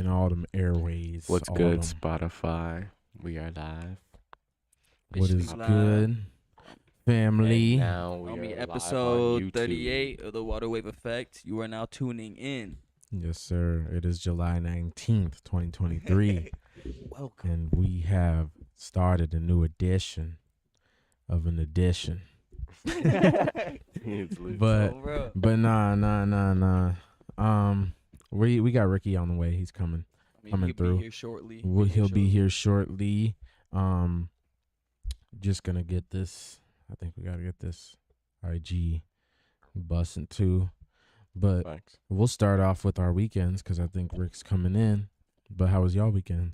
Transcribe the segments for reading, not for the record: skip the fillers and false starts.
all them airways. What's all good, them- Spotify? We are live. What is Live. good, family? And now we On are the live on episode YouTube. 38 of the Water Wave Effect, you are now tuning in. Yes, sir. It is July 19th, 2023, Welcome. and we have started a new edition of an edition. It's lit. But Oh, bro. nah. We got Ricky on the way. He's coming. coming he'll through. be here shortly. He'll be here shortly. Just gonna get this. I think we gotta get this IG busting too. But Thanks. we'll start off with our weekends because I think Rick's coming in. But how was y'all weekend?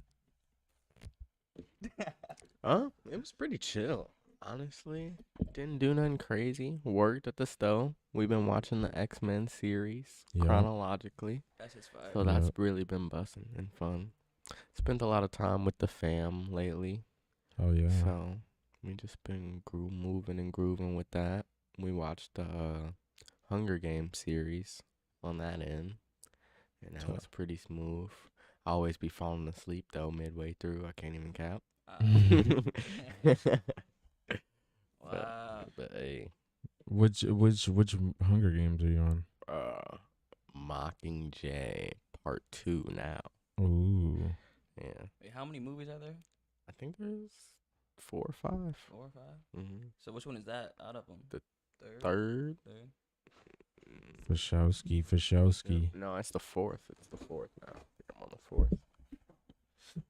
It was pretty chill. Honestly, didn't do nothing crazy. Worked at the stove. We've been watching the X-Men series Yeah. chronologically, That's his fire. so Yeah. that's really been busting and fun. Spent a lot of time with the fam lately, Oh yeah. so we just been moving and grooving with that. We watched the Hunger Games series on that end, and that was pretty smooth. I always be falling asleep though midway through. I can't even cap. Wow. But hey, Which Hunger Games are you on? Mockingjay Part 2 now. Ooh. Yeah, Wait, how many movies are there? I think there's 4 or 5. 4 or 5? Mm-hmm. So which one is that out of them? The third. Third? Fashowski. No, it's the 4th. It's the 4th now. I think I'm on the 4th.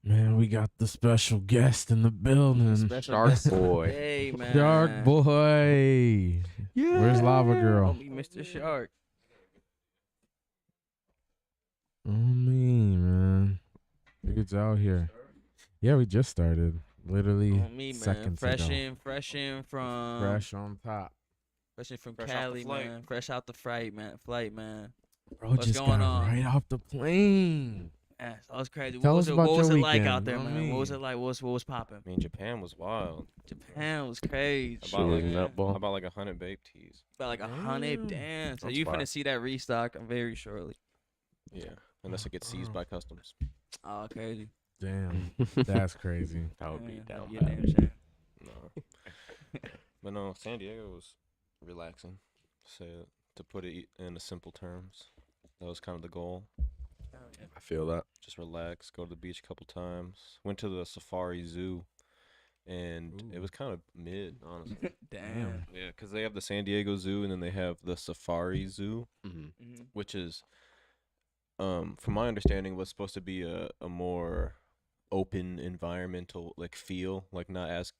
Man, we got the special guest in the building. Shark Boy. Hey man. Shark Boy. Yeah. Where's Lava Girl? Homie, Mr. Shark. Oh me, man. It's out here. Yeah, we just started. Literally On me, man. seconds Fresh ago. in from Fresh on top. Fresh in from Fresh off the Cali, flight. man. Fresh out the flight, man. Bro, What's just going got on? right off the plane. Yeah, that was crazy. Tell What us was it, about what was your it like weekend, out there, you know what I man? What was mean? it like? What was popping? I mean, Japan was wild. Japan was crazy. I She bought was like, nutball. I bought like 100 vape teas. About like 100. Damn. So That's you fire. finna see that restock very shortly. Yeah, unless it gets seized by customs. Oh, crazy. Damn. That's crazy. That would be Yeah, down yeah, bad. damn shame. No, but no, San Diego was relaxing. So to put it in the simple terms, that was kind of the goal. I feel that. Just relax, go to the beach a couple times. Went to the Safari Zoo, and it Ooh. was kind of mid, honestly. Damn. Yeah, because they have the San Diego Zoo, and then they have the Safari Zoo, Mm-hmm. Mhm. which is, from my understanding, was supposed to be a more open environmental like feel, like not as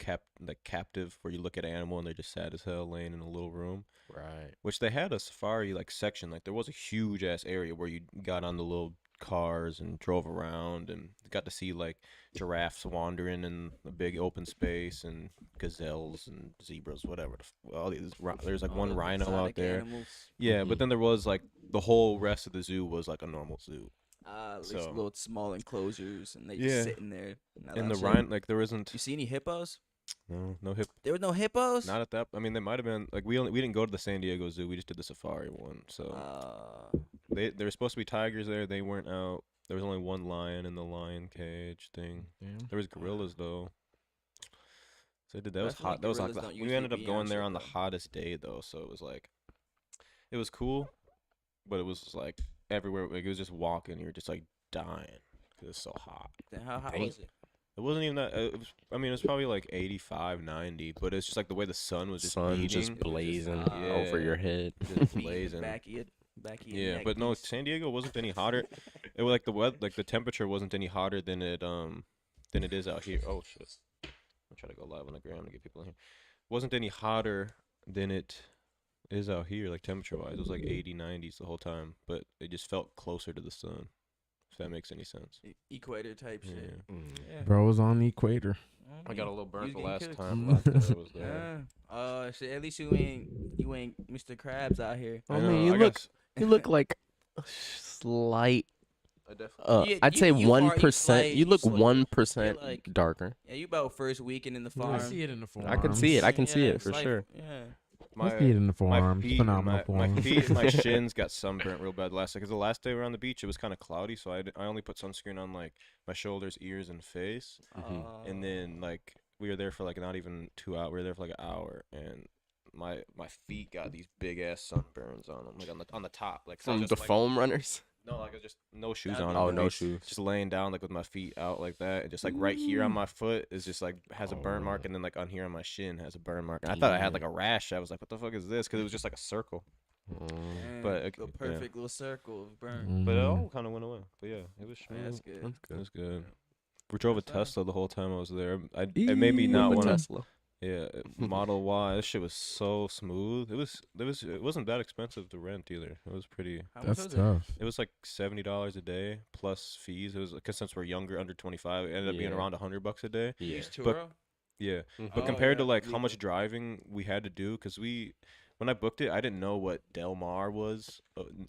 captive, where you look at an animal and they're just sad as hell laying in a little room. Right. Which they had a safari like section, like there was a huge ass area where you got on the little cars and drove around and got to see like giraffes wandering in a big open space and gazelles and zebras, whatever. All these, there's like All one the rhino out exotic there. animals. Yeah, Mhm. but then there was like the whole rest of the zoo was like a normal zoo. These So- little small enclosures, and they Yeah. just sitting there. Not And the allowed shit. rhino, like there isn't You see any hippos? no hip. There were no hippos. Not at that. I mean, they might have been like we didn't go to the San Diego Zoo. We just did the safari one. So there were supposed to be tigers there. They weren't out. There was only one lion in the lion cage thing. Damn. There was gorillas though. So that I was feel like hot. That was like gorillas don't we usually ended up be on going there shit, on the though. hottest day though. So it was like, it was cool, but it was like everywhere. Like it was just walking. You were just like dying because it was so hot. Then how hot Paint. was it? It wasn't even that. It was, I mean, it was probably like 85, 90, but it's just like the way the sun was just Sun beating. just It was just, blazing uh, over yeah. your head. Just Beating blazing. Back of your Yeah, neck but no, piece. San Diego wasn't any hotter. It was like the weather, like the temperature wasn't any hotter than it is out here. Oh shit! I'll try to go live on the gram to get people in here. Wasn't any hotter than it is out here, like temperature wise. It was like 80, 90s the whole time, but it just felt closer to the sun. If that makes any sense. Equator type shit. Yeah. Yeah. Bro was on the equator. I got a little burnt the getting last cooked. time. last time I was there. Yeah. Shit. At least you ain't Mr. Krabs out here. I know, mean, you I look guess- you look like a slight. I definitely. You- I'd you- say you are- 1%. You look slight. 1% You're like- darker. Yeah, you about first weekend in the farm. I see it in the form. I can see it. I can see Yeah, it for slight- sure. Yeah. My feet in the forearms, feet, phenomenal my form. feet, my shins got sunburnt real bad last day. Because the last day we were on the beach, it was kind of cloudy, so I only put sunscreen on like my shoulders, ears, and face. And then like we were there for like not even 2 hours. We were there for like an hour, and my feet got these big ass sunburns on them, like on the top, like From just, the like, foam runners. No, like just no shoes That'd on. be Oh, on the no beach, shoes. just laying down like with my feet out like that, and just like right here on my foot is just like has a burn mark, and then like on here on my shin has a burn mark. And I thought I had like a rash. I was like, what the fuck is this? Because it was just like a circle. Man, But, the yeah. perfect little circle of burn. But it Mhm. all kind of went away. But yeah, it was Man, that's smooth. good. It was good. We drove a That's nice. Tesla the whole time I was there. It made me not Eee. want to. Tesla. Yeah, Model Y. This shit was so smooth. It wasn't that expensive to rent either. It was pretty. How much That's was it? tough. It was like $70 a day plus fees. It was because since we're younger, under 25, it ended up being Yeah. around $100 a day. You Yeah. used But- Turo? Yeah, Mhm. but Oh, compared to yeah, like how legal. much driving we had to do, because when I booked it, I didn't know what Del Mar was.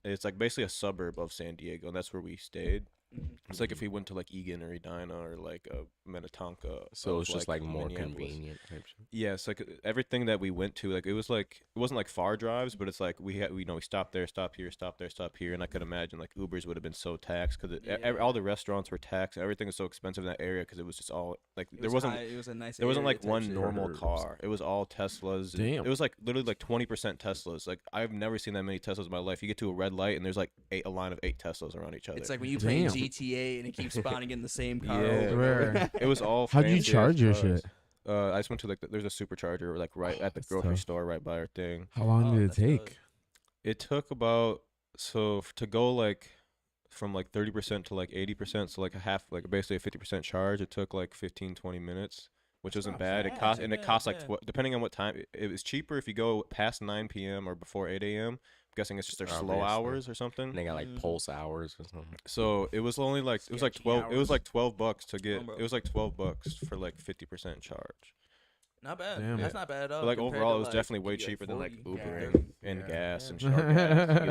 It's like basically a suburb of San Diego, and that's where we stayed. Mhm. It's like if we went to like Egan or Edina or like Minnetonka. So of, it's just like more Minneapolis. convenient. Type shit. Yeah, it's like everything that we went to, like it wasn't like far drives, but it's like we stopped there, stopped here, stopped there, stopped here, and I could imagine like Ubers would have been so taxed because all the restaurants were taxed. Everything was so expensive in that area because it was just all like It there was wasn't high, it was a nice there wasn't area like type one shit. normal Herbs. car. It was all Teslas. and Damn. It was like literally like 20% Teslas. Like I've never seen that many Teslas in my life. You get to a red light and there's like a line of 8 Teslas around each other. It's like when you play Damn. GTA and it keeps spawning in the same car. Yeah. over and Rare. over. it was all. How'd you fancy-ass charge your cars. shit? I just went to like there's a supercharger like right at the That's grocery tough. store right by our thing. How long Oh, did it that's good. take? It took about to go like from like 30% to like 80%, so like a half, like basically a 50% charge. It took like 15-20 minutes, which That's isn't not bad. It bad, cost yeah, it costs like yeah. depending on what time. It was cheaper if you go past 9 p.m. or before 8 a.m. I'm guessing it's just their slow Obviously. hours or something. And they got like Mhm. pulse hours or something. So it was only like it was like Sketchy 12. It was hours. like $12 to get. Oh, bro. It was like $12 for like 50% charge. Not bad. Damn. That's not bad at all. But like compared overall, to, it was like, definitely way maybe, cheaper than like 40. Ubering Yeah. and Yeah. gas and Yeah. shark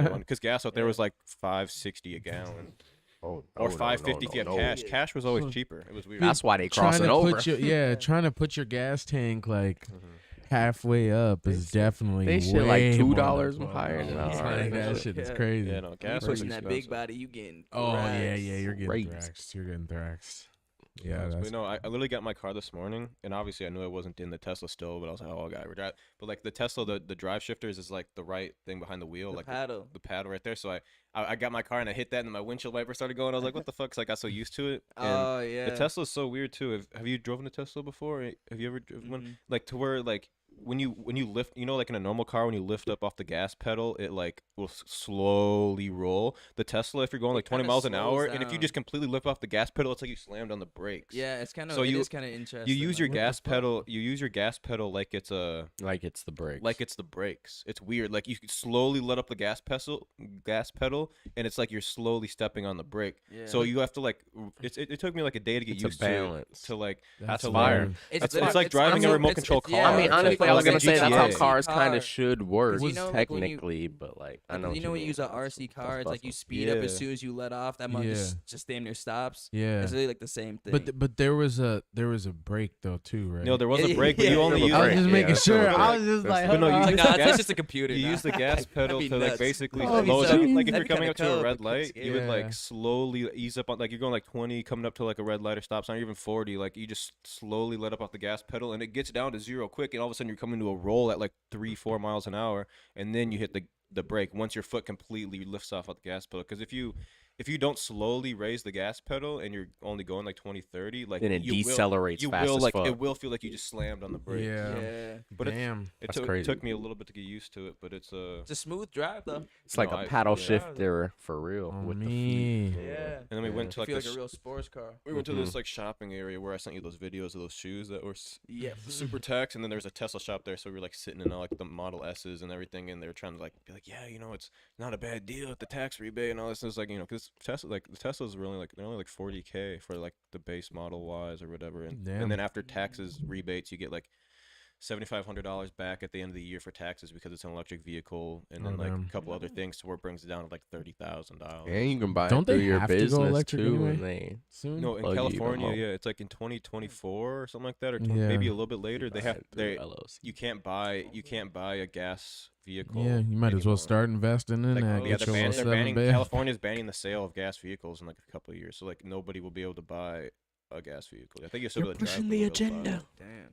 gas. Because gas out there Yeah. was like $5.60 a gallon. Oh, Or $5.50 if you have cash. no. Cash was always So- cheaper. It was weird. That's why they Trying crossing to over. put your trying to put your gas tank like Mhm. halfway up is definitely they shit like way more than $2 $12. higher than Like, ours. that shit is crazy. Yeah, no, You gas was pushing that expensive. big body, you getting. Oh yeah, thrashed. yeah, you're getting Crazy. thraxed. You're getting thraxed. Yeah, But that's no, I literally got my car this morning, and obviously I knew I wasn't in the Tesla still, but I was like, oh, I gotta drive. But like the Tesla, the drive shifters is like the right thing behind the wheel, The like paddle. the paddle right there. So I got my car and I hit that, and then my windshield wiper started going. I was like, what the fuck? 'Cause I got so used to it. And Oh yeah. the Tesla's so weird too. Have you driven a Tesla before? Have you ever driven one? Mhm. Like to where like when you lift, like in a normal car, when you lift up off the gas pedal, it like will slowly roll. The Tesla, if you're going like 20 kinda miles an slows hour, and if you down. just completely lift off the gas pedal, it's like you slammed on the brakes. Yeah, it's kind of. So it you- is kind of interesting. You use your like, what the gas fuck? pedal. You use your gas pedal like it's a Like it's the brakes. like it's the brakes. It's weird. Like you could slowly let up the gas pedal, and it's like you're slowly stepping on the brake. Yeah. So you have to like. It took me like a day to get It's a used balance. to like. that's to fire. learn. It's It's like driving a remote control car. I mean, It's like honestly, I was like gonna say that's how GTA. cars kind car. of should work 'Cause you know, like, when you- technically, but like I know. You know when you use an RC car, it's like you speed up as Yeah. soon as you let off. That mug Yeah. just damn near stops. yeah. It's really like the same thing. But there was a break though too, right? No, there was Yeah, a brake, but yeah, you only there use. was I was brake, just yeah, making that's still sure. a I brake. was just That's like, still- But no, hold you on. like, use nah, the that's gas- just a computer. You nah. use the gas pedal be to like nuts. basically Oh, slow so- down. Like if that'd you're be coming kinda up to a cool, red but light, you would yeah. like slowly ease up on, like you're going like 20, coming up to like a red light or stop sign, or even 40. Like you just slowly let up off the gas pedal, and it gets down to zero quick, and all of a sudden you're coming to a roll at like 3-4 miles an hour, and then you hit the brake once your foot completely lifts off the gas pedal. Because if you don't slowly raise the gas pedal and you're only going like 20-30, like Then it you will- decelerates you fast will as like fuck. it will feel like you just slammed on the brake. Yeah. Yeah. But Damn. It That's took crazy. took me a little bit to get used to it, but it's It's a smooth drive though. It's like No, a I- paddle yeah. shifter for real On with the me. feet. Yeah. And then we went to I like feel this, like a real sports car. we went to Mhm. this like shopping area where I sent you those videos of those shoes that were Yeah. super tax, and then there's a Tesla shop there, so we were like sitting in like the Model S's and everything, and they were trying to like be like, yeah, it's not a bad deal at the tax rebate and all this. And it's like, because Tesla, like the Teslas were only like they're only like $40K for like the base Model Ys or whatever, and Damn. then after taxes rebates you get like $7,500 back at the end of the year for taxes because it's an electric vehicle, and Oh, then like damn. a couple other things, so where it brings it down to like $30,000. And you can buy Don't it through they your have to go business electric too. anyway? And they Soon. No, in plug you them California, up. yeah, it's like in 2024 or something like that, or Yeah. maybe a little bit later. They buy have it through they LLC. you can't buy a gas vehicle. Yeah, you might as well anymore. start investing in Like, that. yeah, Get they're, your little they're 7 banning. bed. California's banning the sale of gas vehicles in like a couple of years, so like nobody will be able to buy a gas vehicle. I think you're still You're able to drive, pushing but the you'll be able to buy agenda. Damn.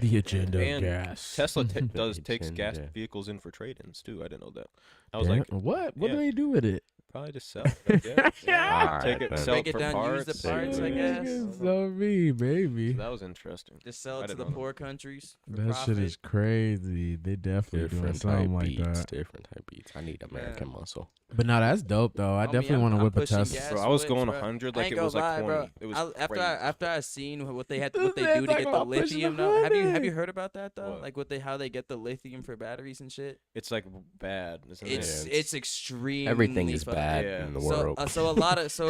The agenda And of gas. Tesla The takes gas agenda. vehicles in for trade-ins too. I didn't know that. I was Damn, like, what? What do yeah. they do with it? probably just sell it. I guess. Yeah. All Take right, it, then. sell Break it it for down, use parts. the parts, I Yeah. guess. So me, baby. So that was interesting. Just sell I it to didn't the know that. poor countries. For That shit is profit. crazy. They definitely doing Different something type like beats. that. Different type beats. I need American muscle. But no, that's dope though. I Homie, definitely want to I'm whip a pushing Tesla. gas Bro, I was whips, going bro. 100 I like ain't it gonna was like lie, 20. bro. It was After I seen what they do They to talk get the about pushing lithium though. Have you 100. heard about that though? What? Like how they get the lithium for batteries and shit. It's like bad, isn't It's it? it's extreme. Everything is bad Yeah. in the So, world.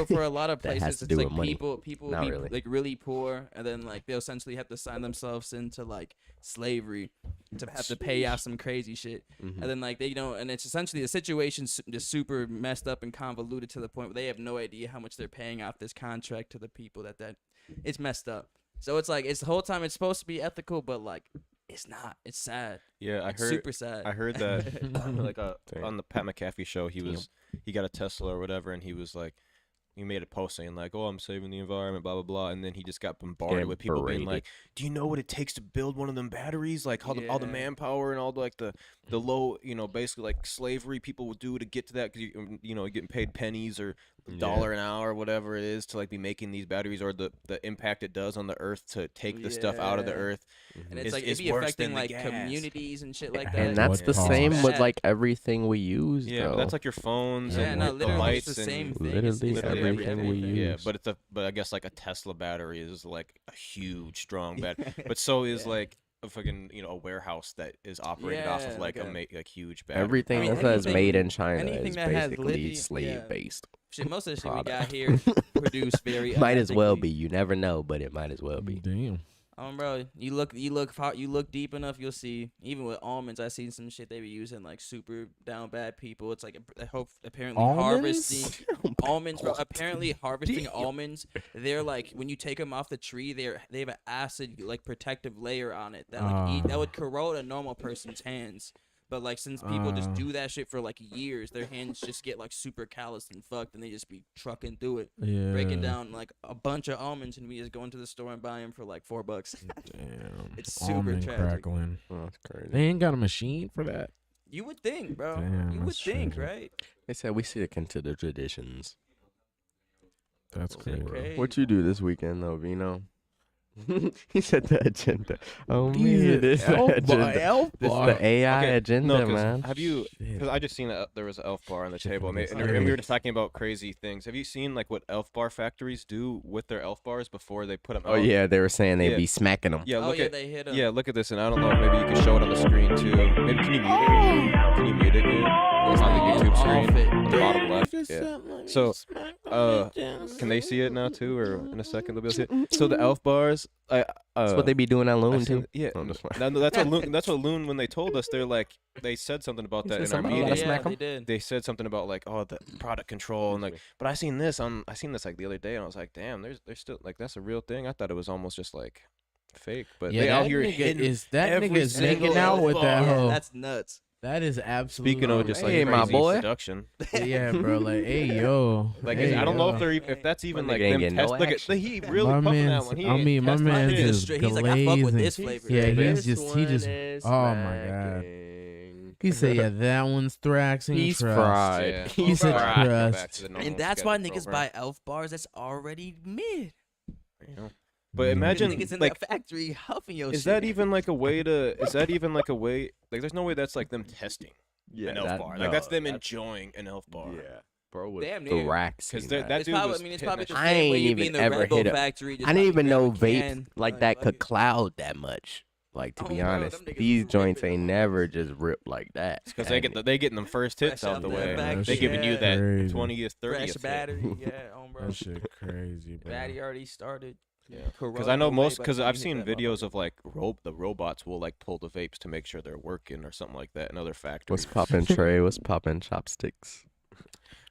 for a lot of That has places, to it's do like with money. people will Not be really. like really poor, and then like they'll essentially have to sign themselves into like slavery to have to pay out some crazy shit, Mhm. and then like they and it's essentially the situation's just super messed up and convoluted to the point where they have no idea how much they're paying off this contract to the people that it's messed up. So it's like it's the whole time it's supposed to be ethical, but like it's not. It's sad. Yeah, I It's heard. super sad. I heard that like Dang. on the Pat McAfee show, he got a Tesla or whatever, and he was like, he made a post saying like, "Oh, I'm saving the environment," blah blah blah, and then he just got bombarded Getting with people being berated. like, "Do you know what it takes to build one of them batteries? Like how all the Yeah. manpower and all the like the low, basically like slavery people would do to get to that because getting paid pennies or $1 an hour or whatever it is to like be making these batteries or the impact it does on the earth to take the stuff out of the Yeah. earth." and It's- it's like it's it'd be worse affecting than the like gas. communities and shit like And that. And that's what the cost? same with Bad. like everything we use. Yeah, though. but that's like your phones Yeah, and no, the literally lights it's the and same thing. literally Literally everything we everything. Yeah, use. but I guess like a Tesla battery is like a huge, strong battery. But so is Yeah. like a fucking a warehouse that is operated off of Yeah, like like like huge battery. Everything I mean, that says anything- made in China anything is that has basically lithium- slave yeah. based. Shit, most of the shit we got product. here produced very Might as well be. unethically. You never know, but it might as well be. Damn. Bro, you look deep enough, you'll see. Even with almonds, I seen some shit they were using like super down bad people. It's like apparently harvesting almonds. Bro, apparently harvesting almonds. They're like when you take them off the tree, they have an acid like protective layer on it that that would corrode a normal person's hands. But like since people just do that shit for like years, their hands just get like super calloused and fucked, and they just be trucking through it, Yeah. breaking down like a bunch of almonds, and we just go into the store and buy them for like $4. Damn. It's super Almond tragic. crackling. Oh, that's crazy. They ain't got a machine for that. You would think, bro. Damn, you would that's think, tragic. right? They said we stick into the traditions. That's Shit crazy. crazy. What you do this weekend though, Vino? He said the agenda. Oh He's man, an this the elf bar, agenda. elf This bar. the AI Okay, agenda, no, 'cause man. have you? Shit. Because I just seen that there was an Elf Bar on the Shit table, from and, this and we were area. just talking about crazy things. Have you seen like what Elf Bar factories do with their Elf Bars before they put them? Oh yeah, they were saying they'd Yeah. be smacking them. Yeah, Oh look yeah, at they hit 'em. yeah, look at this, and I don't know if maybe you can show it on the screen too. Maybe can you mute it? Can you mute it? Good? It's On the all YouTube off screen, it. on the bottom left. Yeah. So, can they see it now too, or in a second they'll be able to see it? So the Elf Bars, That's what they be doing at I've Loon seen- too. Yeah, I'm just no, no, that's what Loon, that's what Loon when they told us they said something about He that said in our something Oh, about meeting. a yeah, smack 'em? they did. They said something about like the product control and like, but I seen this like the other day and I was like, damn, there's still like that's a real thing. I thought it was almost just like fake, but Yeah, they out that here nigga hitting is that every nigga's single making out with that bar. hoe. That's nuts. That is absolutely. Speaking of just like Hey, my crazy boy. seduction, yeah, bro. Like, hey, yo. like hey, I don't know yo. if they're if that's even My like nigga ain't them getting test. no Look at action. he really My pumping that man's- one. He I ain't mean, my testing man's shit. is He's like, I fuck with glazing. this flavor. Yeah, This he just. one is Oh my god. smacking. He said, yeah, that one's Thrax and He's trust. fried. Yeah. He said Alright, trust. back to the normal And that's why schedule niggas program. buy Elf bars. That's already mid. You know? But imagine Niggas in like the factory huffing your is shit. that even like a way to? Is that even like a way? Like, there's no way that's like them testing an elf bar. Like that's them enjoying an elf bar. Yeah, bro. With Damn the near. racks. Because in that that. It's dude probably, was I mean, it's hitting probably that the shit. I same way ain't you be in even the ever Red Bull hit a- factory. just I didn't popping even know grab a vapes can, like that fuck could it. cloud that much. Like, to Oh, be bro, honest, them niggas these was joints ripping ain't on never just ripped like that. Because they getting them first hits Fresh out out the the way. back, They giving you that Crazy. 20th, 30th fresh hit. battery. Yeah, bro. That shit crazy, bro. Battery already started. Yeah. Because corroding I know away most. by the Because time I've you hit seen that videos motherfucker. of like the robots will like pull the vapes to make sure they're working or something like that in other factories. What's poppin', Trey? What's poppin', chopsticks?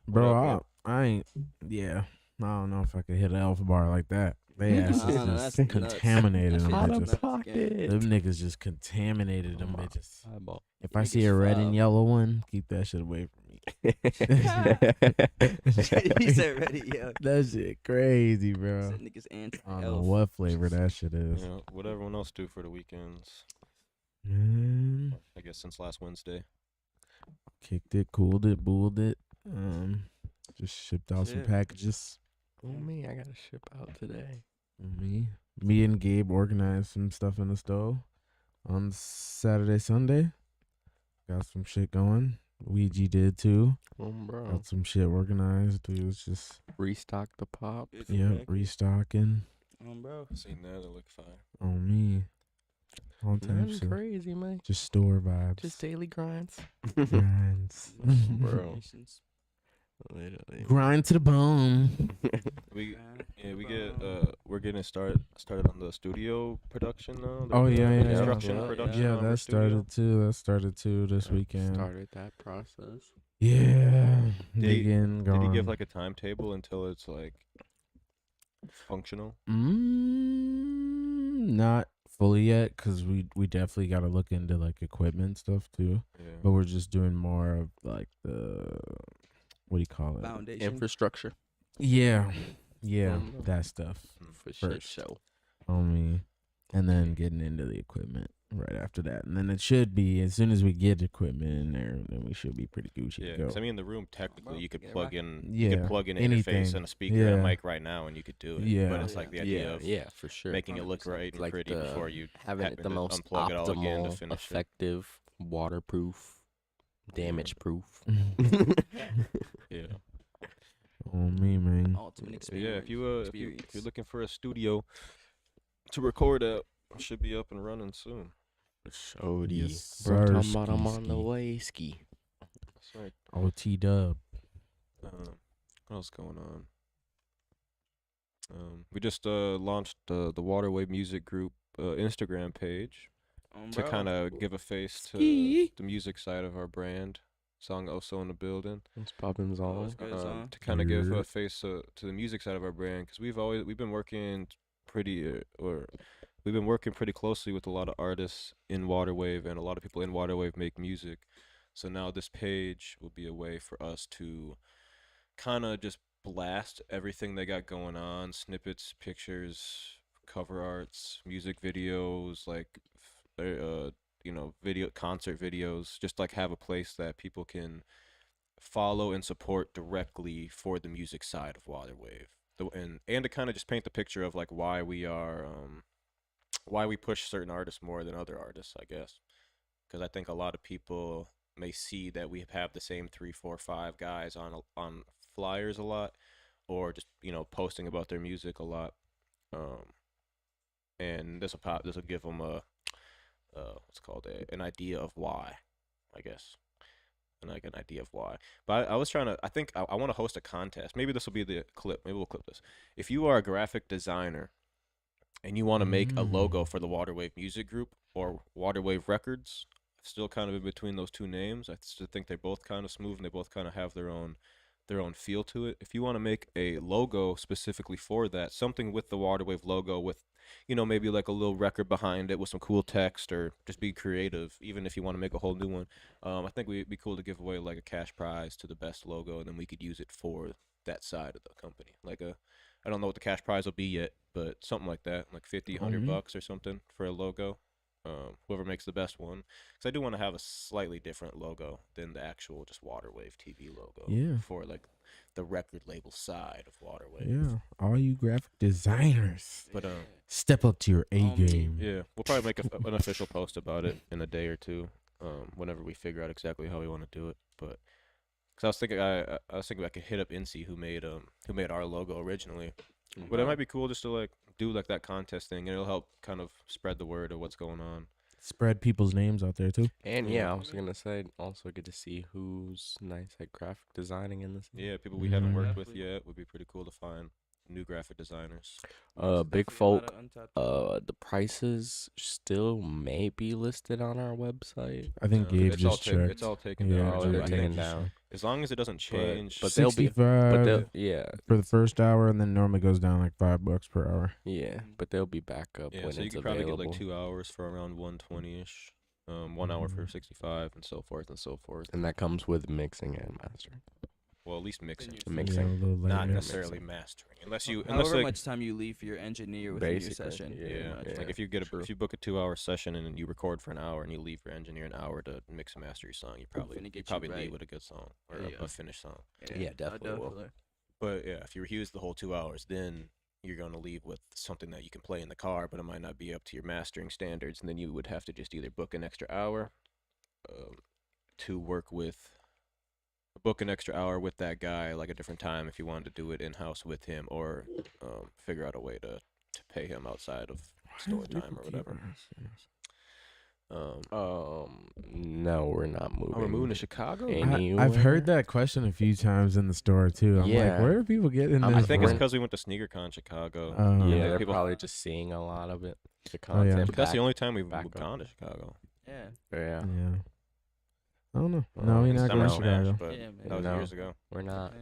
Bro, What up, I ain't. Yeah, I don't know if I could hit an alpha bar like that. They ass Nah, is nah, just that's nuts. contaminated them That Out shit of bitches. nuts, pocket. Them niggas just contaminated them Oh, my bitches. eyeball. If I Niggas see a red and foul. yellow one, keep that shit away from me. he said ready, yo. That shit crazy, He bro. said niggas I don't know anti-elf. what flavor that shit is. You know, what everyone else do for the weekends. Man, I guess since last Wednesday. kicked it, cooled it, booled it. Just shipped out some Shit. packages. Oh, me, I gotta ship out today. Me and Gabe organized some stuff in the stove on Saturday, Sunday. Got some shit going. Ouija did too. Oh, bro. Got some shit organized. We was just Restock the pop. restocking Bro. Seen that, it looked fire. on me. All Nothing types of crazy, man. just store vibes. Just daily grinds. grinds. Bro. Literally. Grind to the bone. We we're getting started on the studio production now. Oh, yeah, yeah, construction yeah. production. Yeah, on our that studio. started too this weekend. Started that process. Yeah. Did he- Digging, Did he give gone. like a timetable until it's like functional? Not fully yet, cause we definitely got to look into like equipment stuff too. Yeah. But we're just doing more of like the what do you call it? Foundation. Infrastructure. Yeah, Mm. that stuff For shit First. show. on me, and then getting into the equipment right after that, and then it should be as soon as we get equipment in there, then we should be pretty Gucci Yeah, to go. 'cause I mean, in the room technically you could Get it plug rocking. in, you could Yeah, plug in an anything. interface and a speaker and a Yeah. mic right now, and you could do it. Yeah. But it's like the idea of Yeah, for sure. making it look right and Like pretty the- before you having it happen the to most unplug it all again to optimal, finish it. effective, waterproof, damage proof. Yeah. on me, man. Ultimate So experience. yeah, if you're experience. looking for a studio to record at, it should be up and running soon. Shody. Yes, Bro, sir, talking about I'm ski, on the ski. way, ski. That's right. OT dub. What else going on? We just launched the Waterway Music Group Instagram page to Bro. kind of give a face to Ski. the music side of our brand. Song Also in the Building. What's poppin' Oh, all? it's good, son. To kind of give Yeah. a face to the music side of our brand, because we've been working pretty closely with a lot of artists in Waterwave, and a lot of people in Waterwave make music. So now this page will be a way for us to kind of just blast everything they got going on, snippets, pictures, cover arts, music videos, like video concert videos, just like have a place that people can follow and support directly for the music side of Waterwave. And to kind of just paint the picture of like why we push certain artists more than other artists, I guess. Because I think a lot of people may see that we have the same 3, 4, 5 guys on flyers a lot, or just posting about their music a lot. And this will give them an idea of why, I guess. And like an idea of why. But I was trying to, I want to host a contest. Maybe this will be the clip. Maybe we'll clip this. If you are a graphic designer and you want to make a logo for the Waterwave Music Group or Waterwave Records, still kind of in between those two names. I still think they're both kind of smooth and they both kind of have their own feel to it. If you want to make a logo specifically for that, something with the Waterwave logo with, maybe like a little record behind it with some cool text, or just be creative, even if you want to make a whole new one. I think it'd be cool to give away like a cash prize to the best logo, and then we could use it for that side of the company. I don't know what the cash prize will be yet, but something like that, like 50, $100 or something for a logo. Whoever makes the best one, because I do want to have a slightly different logo than the actual just Waterwave TV logo. Yeah. For like the record label side of Waterwave. Yeah, all you graphic designers, But step up to your A game. yeah, we'll probably make an official post about it in a day or two, whenever we figure out exactly how we want to do it. But because I was thinking I could hit up INSEE who made our logo originally. But it might be cool just to like do like that contest thing, and it'll help kind of spread the word of what's going on. spread people's names out there too. And yeah, I was gonna say also get to see who's nice at graphic designing in this. Yeah, people we haven't worked with Definitely. yet would be pretty cool to find new graphic designers. Big Definitely a lot folk. of untapped The prices still may be listed on our website. I think No, Gabe it's all just taken- checked. it's all taken Yeah, down. Oh, too. they're I taken think down. as long as it doesn't change. but they'll be- 65 But they'll for the first hour, and then normally goes down like $5 per hour. yeah, but they'll be back up yeah, when so you it's could probably available. get like 2 hours for around 120ish. 1 hour for Mhm. 65 and so forth and so forth. And that comes with mixing and mastering. Well, at least mixing. you- Mixing. Yeah, a little Not later. necessarily mastering, unless unless However like much time you leave for your engineer with a new Basically, session. yeah, pretty yeah, much. like if you get true. if you book a 2 hour session and you record for an hour and you leave your engineer an hour to mix and master your song, you Finna probably get you leave right. with a good song or Yeah. a finished song. Yeah, definitely will. But yeah, if you use the whole 2 hours, then you're gonna leave with something that you can play in the car, but it might not be up to your mastering standards, and then you would have to just either book an extra hour to work with. Book an extra hour with that guy, like a different time, if you wanted to do it in house with him, or figure out a way to pay him outside of store time or whatever. No, we're not moving. Oh, we're moving to Chicago. I've heard that question a few times in the store too. I'm Yeah. like, where are people getting this? I I think it's from? because we went to SneakerCon Chicago. Yeah, Yeah, they're people- probably just seeing a lot of it. The Oh, yeah. content. But that's the back- only time we've back up. gone to Chicago. Yeah. Yeah, yeah. I don't know. Oh, No, we're it's not going to Summer Chicago. Smash, but Yeah, man. that was No. years ago. we're not. Yeah.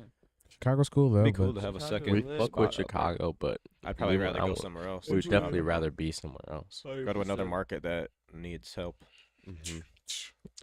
Chicago's cool though. It'd be cool but to have a Chicago second. We lit. fuck spot with up there. Chicago, but I'd probably we rather would- go somewhere else. we'd than definitely Chicago. rather be somewhere else. Go to another market that needs help.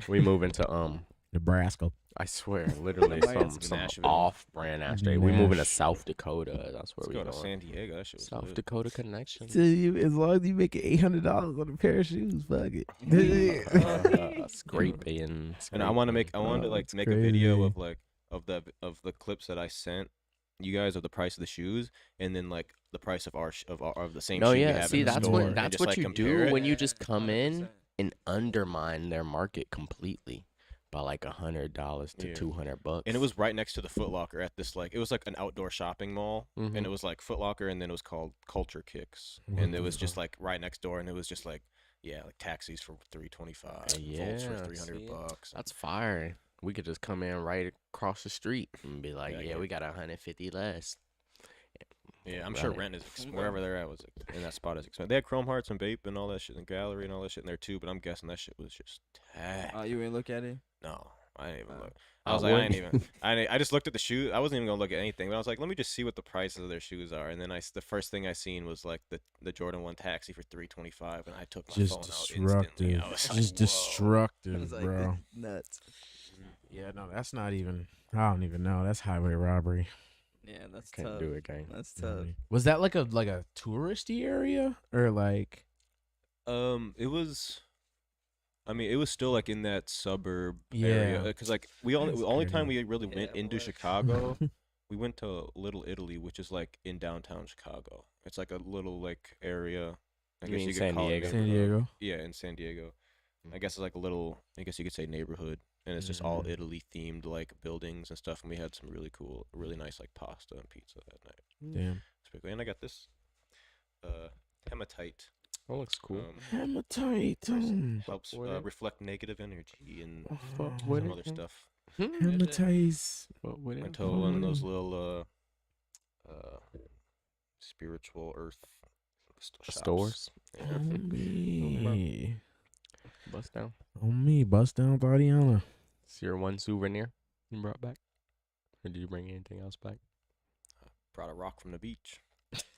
We move into Nebraska. I swear, literally Might some have to Nashville. off-brand ass state. We move into Nash. South Dakota. That's where Let's we go to going. San Diego. That shit was South lit. Dakota connection. As long as you make $800 on a pair of shoes, fuck it. Scraping. And I want to make. I wanted to Oh, like that's make a video crazy. of like of the clips that I sent you guys of the price of the shoes, and then like the price of of the same. No, shoe we yeah. have See, in the that's store, what and that's just, what like, you compare do it. when you just come in 100%. and undermine their market completely by like $100 to Yeah. $200. And it was right next to the Foot Locker at this like it was like an outdoor shopping mall, Mhm. and it was like Foot Locker, and then it was called Culture Kicks, What and it the was just fuck? like right next door, and it was just like like taxis for $325, Volts for Yeah, $300. That's fire. We could just come in right across the street and be like, Yeah, yeah, yeah. we got 150 less. Yeah, I'm sure Right. rent is Okay. wherever they're at was in that spot is expensive. They had Chrome Hearts and Vape and all that shit, and Gallery and all that shit in there too. But I'm guessing that shit was just tax. Oh, you ain't look at it? No, I didn't even Oh. look. I I was like, I wouldn't. ain't even. I just looked at the shoe. I wasn't even gonna look at anything. But I was like, let me just see what the prices of their shoes are. And then the first thing I seen was like the Jordan 1 Taxi for $325, and I took my Just phone out instantly. destructive. I was Just like, whoa. destructive, like, bro. nuts. Yeah, no, that's not even. I don't even know. That's highway robbery. Yeah, that's Couldn't tough. do it, gang. That's tough. Was that like a touristy area or like? It was. I mean, it was still like in that suburb Yeah. area because like the That's only time crazy. we really Yeah, went it into was. Chicago, we went to Little Italy, which is like in downtown Chicago. It's like a little like area. I You guess mean you could San call Diego? it San neighborhood. Diego. Yeah, in San Diego. I guess it's like a little. I guess you could say neighborhood, and it's just all Mhm. Italy themed like buildings and stuff. And we had some really cool, really nice like pasta and pizza that night. Damn. It's pretty cool. And I got this hematite. That looks cool. Hematite. Helps with it. reflect negative energy and Fuck with some it, other gang. stuff. Hematite. Went to one of those little spiritual earth shops. Stores. Yeah. On me. Bust down. On me. Bust down Tatiana. It's your one souvenir you brought back? Or did you bring anything else back? Brought a rock from the beach.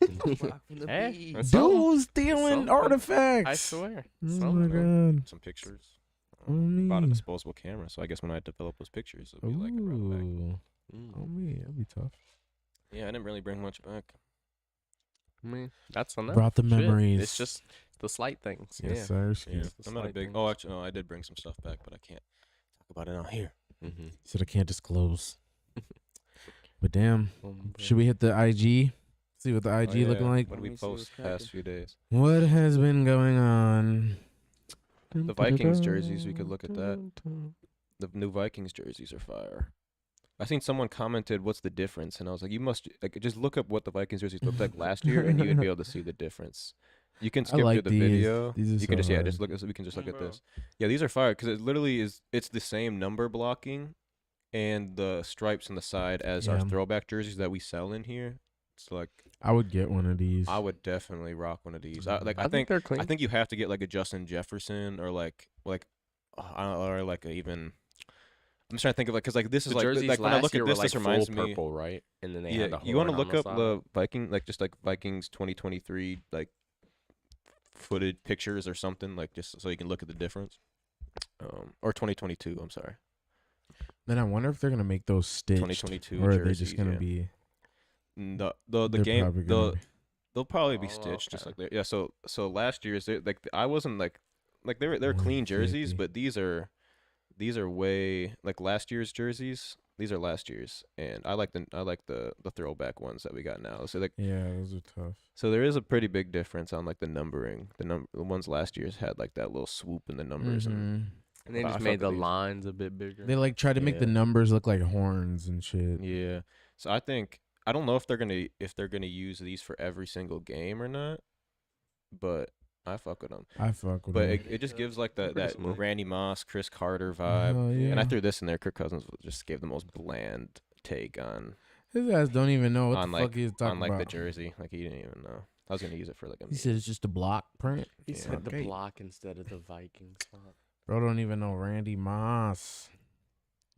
Rock from the Eh, beach. that's Dude stealing Something. artifacts. I swear. Oh my Something. god. Some pictures. On Bought a me. disposable camera, so I guess when I develop those pictures, it'll be like a throwback. Ooh. Mm. On me. That'd be tough. Yeah, I didn't really bring much back. I mean, that's enough. Brought the Shit. memories. It's just the slight things. Yes, Yeah. sir. Yeah, It's the I'm not a slight big. things. Oh, actually, no, I did bring some stuff back, but I can't talk about it out here. Mm-hmm. Said I can't disclose. But damn, should we hit the IG? See what the IG Oh, yeah. looking like? What did Let we me see what's post cracking. past few days? What has been going on? The Vikings jerseys, we could look at that. The new Vikings jerseys are fire. I seen someone commented, "What's the difference?" And I was like, "You must like just look up what the Vikings jerseys looked like last year, and you would be able to see the difference." You can I skip like through the these. video. These are You can so just hard. just look. We can just look at Bro. this. Yeah, these are fire because it literally it's the same number blocking and the stripes on the side as our Yeah. throwback jerseys that we sell in here. It's like I would get one of these. I would definitely rock one of these. Mhm. I think they're clean. I think you have to get like a Justin Jefferson or or like a even. I'm just trying to think of like because like this is the like jerseys like when I last look year at were this, like this reminds full me. purple, right? And then they Yeah, had the you want to horn look on up the the Viking like just like Vikings 2023 like footed pictures or something like just so you can look at the difference. Or 2022. I'm sorry. Then I wonder if they're gonna make those stitched, 2022 or are they jerseys, just gonna yeah. be? The They're game probably gonna they'll probably be Oh, stitched just okay. like that. Yeah. So last year's like I wasn't like they're clean jerseys, 150. but these are way like last year's jerseys. These are last year's, and I like the throwback ones that we got now. So like Yeah, those are tough. so there is a pretty big difference on like the numbering. The ones last year's had like that little swoop in the numbers and Mhm. And they I just fuck made with the these. lines a bit bigger. They like try to make the Yeah. numbers look like horns and shit. yeah. So I think I don't know if they're gonna use these for every single game or not, but I fuck with them. I fuck with But them. it just gives like Pretty that smooth. Randy Moss, Chris Carter vibe. Hell And I yeah. threw this in there. Kirk Cousins just gave the most bland take on His ass don't even know what on the like fuck he's talking the about. jersey. Like he didn't even know. I was gonna use it for like a He said it's just a block print. He Yeah. said the Okay. block instead of the Vikings font. Bro don't even know Randy Moss.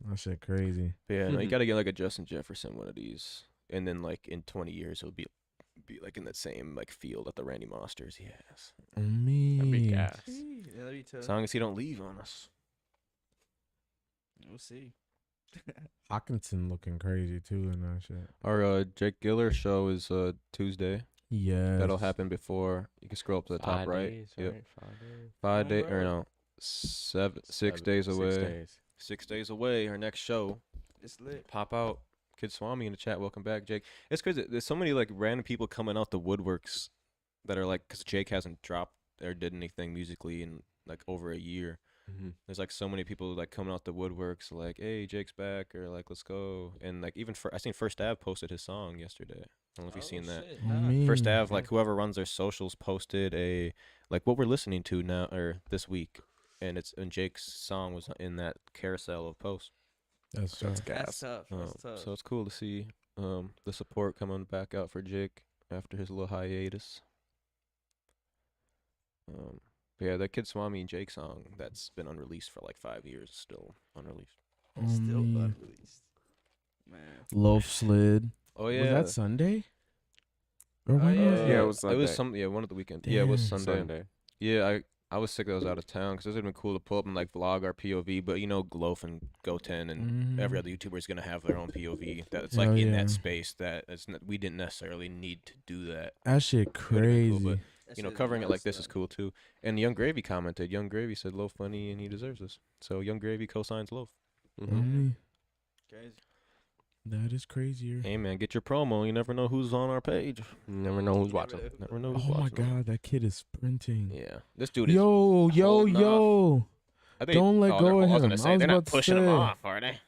That shit crazy. Yeah, no, you gotta get like a Justin Jefferson one of these. And then like in 20 years it'll be like in that same like feel that the Randy Moss jersey has. Me. That'd be gas. Yeah, that'd be tough. As long as he don't leave on us. We'll see. Hawkinson looking crazy too and that shit. Our Jake Giller show is Tuesday. Yeah. That'll happen before you can scroll up to the top 5 right. days, Yep. right? 5 days. 5 day Oh, or bro. no, 6 days away. 6 days. 6 days away. Our next show. It's lit. Pop out. Kid Swami in the chat. Welcome back, Jake. It's crazy. There's so many like random people coming out the woodworks that are like, because Jake hasn't dropped or did anything musically in like over a year. Mm-hmm. There's like so many people like coming out the woodworks, like, hey, Jake's back, or like, let's go. And like even I seen First Ave posted his song yesterday. I don't know if you've seen that. Shit, Oh, nah. me. First Ave, like whoever runs their socials posted a like what we're listening to now or this week, and Jake's song was in that carousel of posts. That's That's tough. That's gas. tough. That's tough. So it's cool to see the support coming back out for Jake after his little hiatus. But yeah, that Kid Swami and Jake song that's been unreleased for like 5 years is still unreleased. Oh, Still me. unreleased. Man. Loaf slid. Oh yeah, Was that Sunday? Or when yeah. was Yeah, it? it was It was Sunday. one of the weekend. Yeah, it was Damn. Sunday. Yeah, I was sick that I was out of town because it would have been cool to pull up and like vlog our POV. But you know, Gloaf and Go10 and every Mhm. other YouTuber is gonna have their own POV that's Hell like in yeah. that space that we didn't necessarily need to do that. That shit Would've been cool, crazy. but That you know, shit covering it like nuts, this is though. cool too. And Young Gravy commented. Young Gravy said Loaf funny and he deserves this. So Young Gravy co-signs Loaf. Mm-hmm. Only Crazy. that is crazier. Hey man, get your promo. You never know who's on our page. You never know who's watching. Never know who's Oh my watching. god, that kid is sprinting. Yeah, this dude is. Yo, yo, holding off. yo. I think- don't let oh, go they're- of I was him. gonna I say was they're not about to pushing him say. off, are they?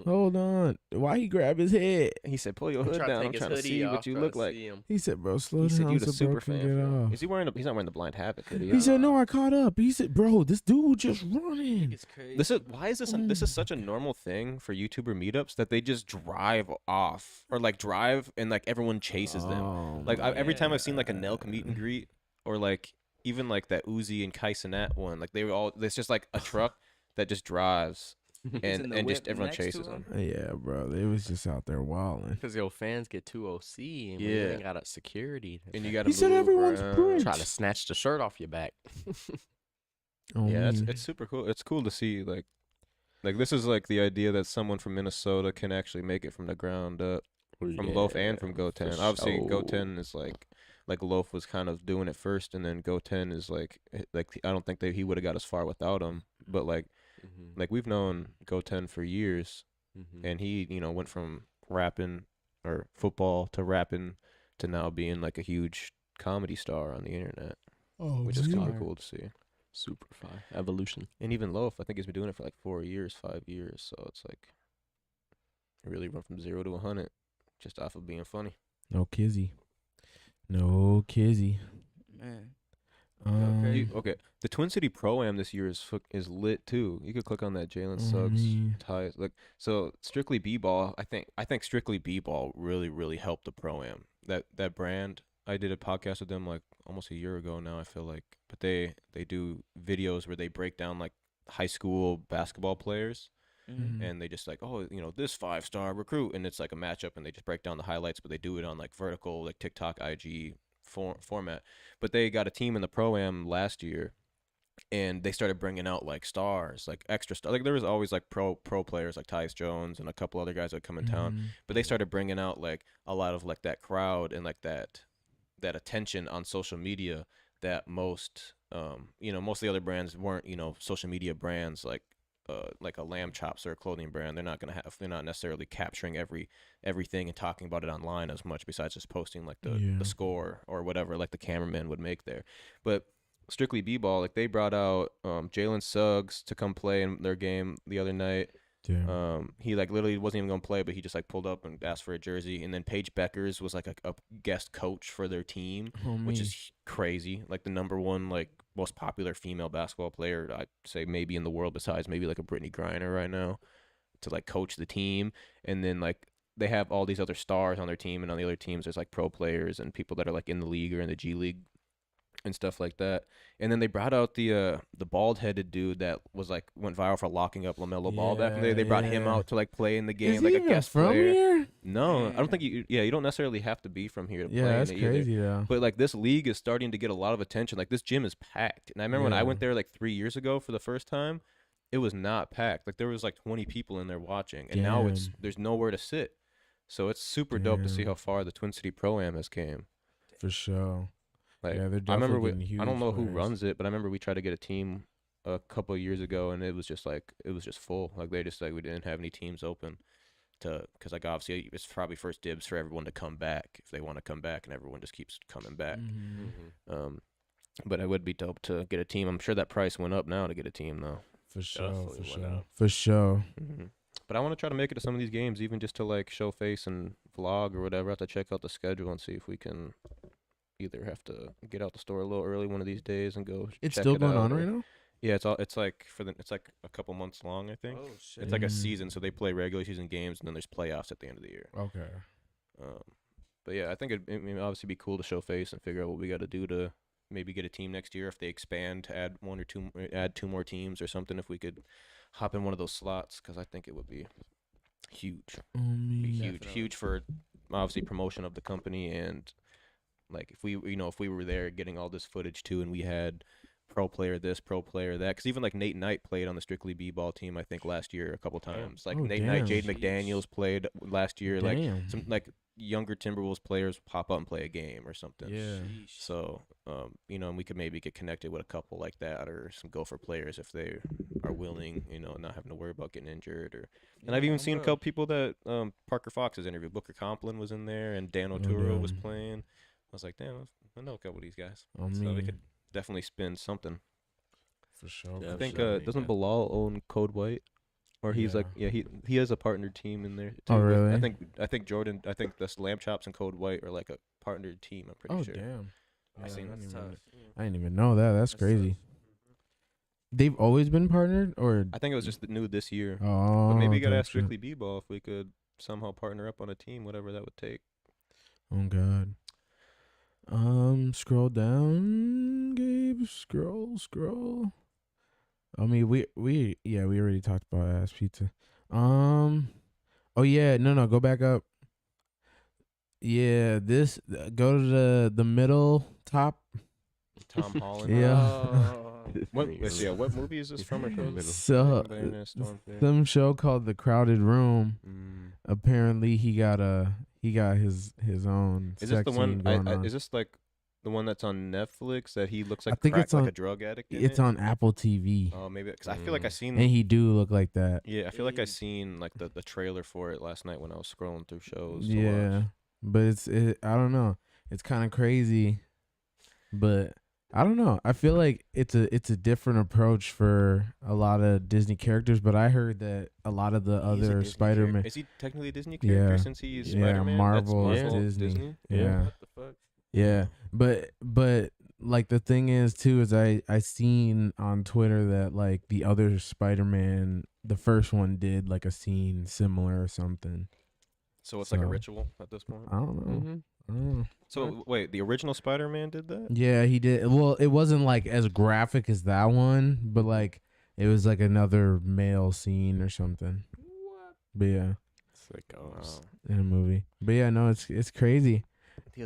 Hold on. Why he grab his head? He said, "Pull your hood down. I'm trying to see what you look like." He said, bro, slow He said, down "You the so bro super can fan." get fam." off. Is he wearing? He's not wearing the Blind Havoc hoodie. He said, no, I caught up. He said, bro, this dude just running. It's crazy. This is why is this? This Oh is such a normal thing for YouTuber meetups that they just drive off or like drive and like everyone chases them. Oh Like my every time I've seen like a God. Nelk meet and greet or like even like that Uzi and Kaisenat one, like they were all. It's just like a truck that just drives in the and just whip everyone next to chases him? them. Yeah, bro. They was just out there wilding. Because your fans get too OC and Yeah. you ain't got a security. And you got to. He said everyone's around. French. try to snatch the shirt off your back. Oh, Yeah, me. it's super cool. It's cool to see like this is like the idea that someone from Minnesota can actually make it from the ground up. From Loaf and from Go10. Obviously, Go10 is like Loaf was kind of doing it first, and then Go10 is like I don't think he would have got as far without him. But like we've known Go10 for years, and he went from rapping or football to rapping to now being like a huge comedy star on the internet, which is kind of Fire. cool to see. Super fire. Evolution. And even Loaf, I think he's been doing it for like 4 years, 5 years. So it's like he really went from 0 to 100 just off of being funny. No kizzy. No kizzy. Man. Okay. Okay, the Twin City Pro-Am this year is lit too. You could click on that Jalen Suggs ties. Like, so Strictly B-Ball, I think Strictly B-Ball really helped the Pro-Am. That brand, I did a podcast with them like almost a year ago now, I feel like. But they do videos where they break down like high school basketball players. And they just like, oh, this 5-star recruit, and it's like a matchup, and they just break down the highlights, but they do it on like vertical, like TikTok, IG format. But they got a team in the Pro-Am last year, and they started bringing out like stars, like extra stars. Like there was always like pro players like Tyus Jones and a couple other guys that come in town, but they started bringing out like a lot of like that crowd and like that attention on social media that most most of the other brands weren't, social media brands like a Lamb Chops or a clothing brand. They're not necessarily capturing everything and talking about it online as much, besides just posting like the score or whatever like the cameraman would make there. But Strictly B-Ball, like they brought out Jalen Suggs to come play in their game the other night. He like literally wasn't even gonna play, but he just like pulled up and asked for a jersey. And then Paige Beckers was like a guest coach for their team, which is crazy. Like the number one like most popular female basketball player, I'd say maybe in the world, besides maybe like a Brittany Griner right now, to like coach the team. And then like they have all these other stars on their team, and on the other teams there's like pro players and people that are like in the league or in the G League and stuff like that. And then they brought out the bald-headed dude that was like went viral for locking up LaMelo Ball back in the day. They brought him out to like play in the game, like a guest player. Here? No, I don't think you don't necessarily have to be from here to play in that's it crazy either. though. But like this league is starting to get a lot of attention. Like this gym is packed. And I remember when I went there like 3 years ago for the first time, it was not packed. Like there was like 20 people in there watching, and now there's nowhere to sit. So it's super dope to see how far the Twin City Pro-Am has came. For sure. Like, they're I remember definitely getting I don't know huge who players. runs it, but I remember we tried to get a team a couple of years ago, and it was just full. Like we didn't have any teams open because like obviously it's probably first dibs for everyone to come back if they want to come back, and everyone just keeps coming back. But it would be dope to get a team. I'm sure that price went up now to get a team though. For sure. Mm-hmm. But I want to try to make it to some of these games, even just to like show face and vlog or whatever. I have to check out the schedule and see if we can either have to get out the store a little early one of these days and go. It's check still it going out, on right now? Yeah, it's like a couple months long, I think. Oh shit. It's like a season, so they play regular season games and then there's playoffs at the end of the year. Okay. But yeah, I think it'd obviously be cool to show face and figure out what we got to do to maybe get a team next year if they expand to add two more teams or something. If we could hop in one of those slots, because I think it would be huge. Huge for obviously promotion of the company, and like if we were there getting all this footage too, and we had pro player this, pro player that, because even like Nate Knight played on the Strictly B-Ball team I think last year a couple times. Like Nate Knight, Jade McDaniels played last year. Like some like younger Timberwolves players pop up and play a game or something. Yeah. So and we could maybe get connected with a couple like that, or some Gopher players if they are willing, not having to worry about getting injured. And I've even seen a couple people that Parker Fox has interviewed. Booker Complin was in there, and Dan Oturo was playing. I was like, damn, I know a couple of these guys. So we could definitely spin something. For sure. I think doesn't Bilal own Code White? Or he's he has a partnered team in there too. Oh really? I think Jordan, the Lamb Chops and Code White are like a partnered team, I'm pretty sure. Oh damn. I seen That's that. tough. I didn't even know that. That's crazy. They've always been partnered, or I think it was just new this year. oh, But maybe you gotta type ask shit. Strictly B-Ball if we could somehow partner up on a team, whatever that would take. Oh god. Scroll down, Gabe. Scroll. I mean, we already talked about ass pizza. Oh yeah, no, go back up. Yeah, go to the middle top. Tom Holland. Yeah. What movie is this from? Or show? So some show called The Crowded Room. Apparently he got his own. Is this the sex one? scene going on. Is this like the one that's on Netflix that he looks like I think it's like on- a drug addict? It's on Apple TV. Oh, maybe because I feel like I seen. And he do look like that. Yeah, I feel like I seen like the trailer for it last night when I was scrolling through shows. To Yeah, watch. but I don't know. It's kind of crazy, but I don't know. I feel like it's a different approach for a lot of Disney characters. But I heard that a lot of the He's a other Disney Spider-Man. character. Is he technically a Disney character Yeah. since he's Yeah, Spider-Man? Marvel That's is Marvel, Disney. Disney. Yeah. What the fuck? Yeah, but like the thing is too is I seen on Twitter that like the other Spider-Man, the first one did like a scene similar or something. So it's like a So- ritual at this point. I don't know. Mm-hmm. I don't know. So wait, the original Spider-Man did that? Yeah, he did. Well, it wasn't like as graphic as that one, but like it was like another male scene or something. But yeah, It's like, oh, Wow. in a movie. But yeah, no, it's crazy.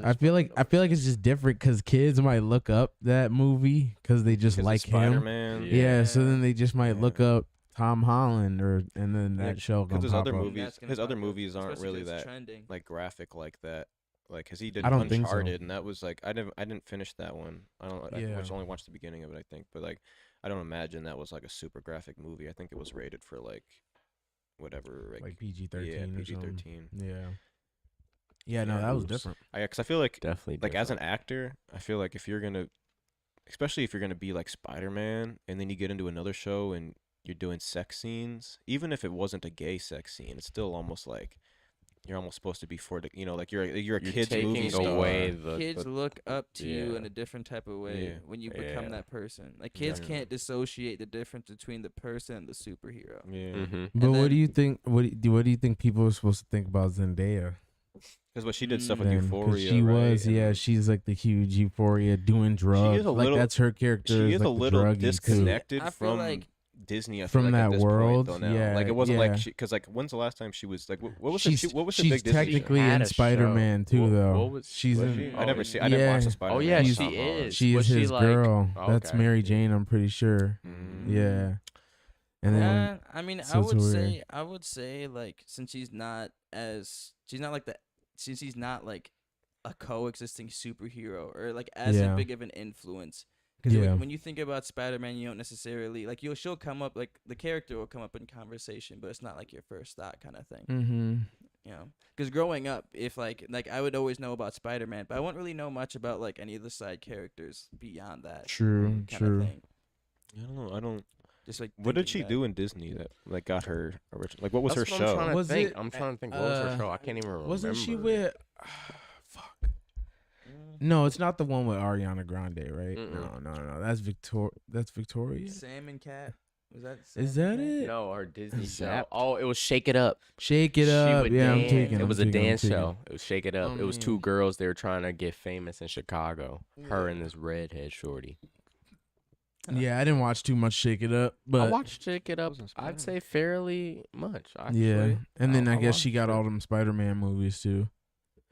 I feel like it's just different because kids might look up that movie because they just Because like him. Spider-Man. Yeah, so Yeah. then they just might Yeah. look up Tom Holland and then Yeah, that show because gonna his pop other up. movies, That's gonna his other pop up, movies aren't especially really 'cause it's that trending. like graphic like that. Like, cause he did I don't think so. Uncharted, and that was like I didn't finish that one. I Yeah. only watched the beginning of it, I think. But like, I don't imagine that was like a super graphic movie. I think it was rated for like whatever, Like PG-13 yeah, or PG-13. something. Yeah. Yeah, no, Yeah, that was oops. different. Cause I feel like definitely. like as an actor, I feel like if you're gonna, especially if you're gonna be like Spider-Man, and then you get into another show and you're doing sex scenes, even if it wasn't a gay sex scene, it's still almost like you're almost supposed to be for the, like you're a You're kid's taking movie star. away the Kids look up to you yeah. in a different type of way Yeah. when you become Yeah. that person. Like kids Yeah. can't dissociate the difference between the person and the superhero. Yeah, Mm-hmm. But what then- do you think? What do you think people are supposed to think about Zendaya? because what she did stuff with Then? 'Cause Euphoria. she right? was, yeah, And she's like the huge Euphoria doing drugs. a like little- that's her character. she is is like a the little druggie, too. disconnected I feel from like Disney. I feel From like that at this world, point, though, now. yeah, like it wasn't yeah. like because like when's the last time she was like what was she's, the, what was the she's big Disney show? technically Had in a show. Spider-Man too, What- though. what was- she's was in. she? I never Oh, see. I never watched the yeah. Spider-Man. Oh yeah, She's- she Tom Holland. is. She is Was she his like, girl. oh, That's okay. Mary Jane. I'm pretty sure. Mm. Yeah. And then I mean, so it's weird. I would say like since she's not like a coexisting superhero or like as Yeah. big of an influence. Because Yeah. when you think about Spider-Man, you don't necessarily like she'll come up like the character will come up in conversation, but it's not like your first thought kind of thing. Mm-hmm. You know, because growing up, if like I would always know about Spider-Man, but I wouldn't really know much about like any of the side characters beyond that. True. Kind True. of thing. I don't know. I don't. Just like What did she thinking do in Disney that like got her original? Like what was That's her what I'm show? trying to Was think. it, I'm trying to think. What was her show? I can't even remember. Wasn't she with? Fuck. back. No, it's not the one with Ariana Grande, right? Mm-mm. No. That's Victoria. Salmon Cat. Was that? Is Salmon that Cat? it? No, her Disney show. Zapped. Oh, it was Shake It Up. Shake it She up. would Yeah, I'm dance. taking. It I'm was a taking, I'm dance taking. show. It was Shake It Up. I It was two mean- girls. They were trying to get famous in Chicago. Her and this redhead shorty. Yeah, I didn't watch too much Shake It Up, but I watched Shake It Up. Wasn't I'd Spider-Man. say fairly much. Actually. yeah, and then I guess watched she got it. all them Spider-Man movies too.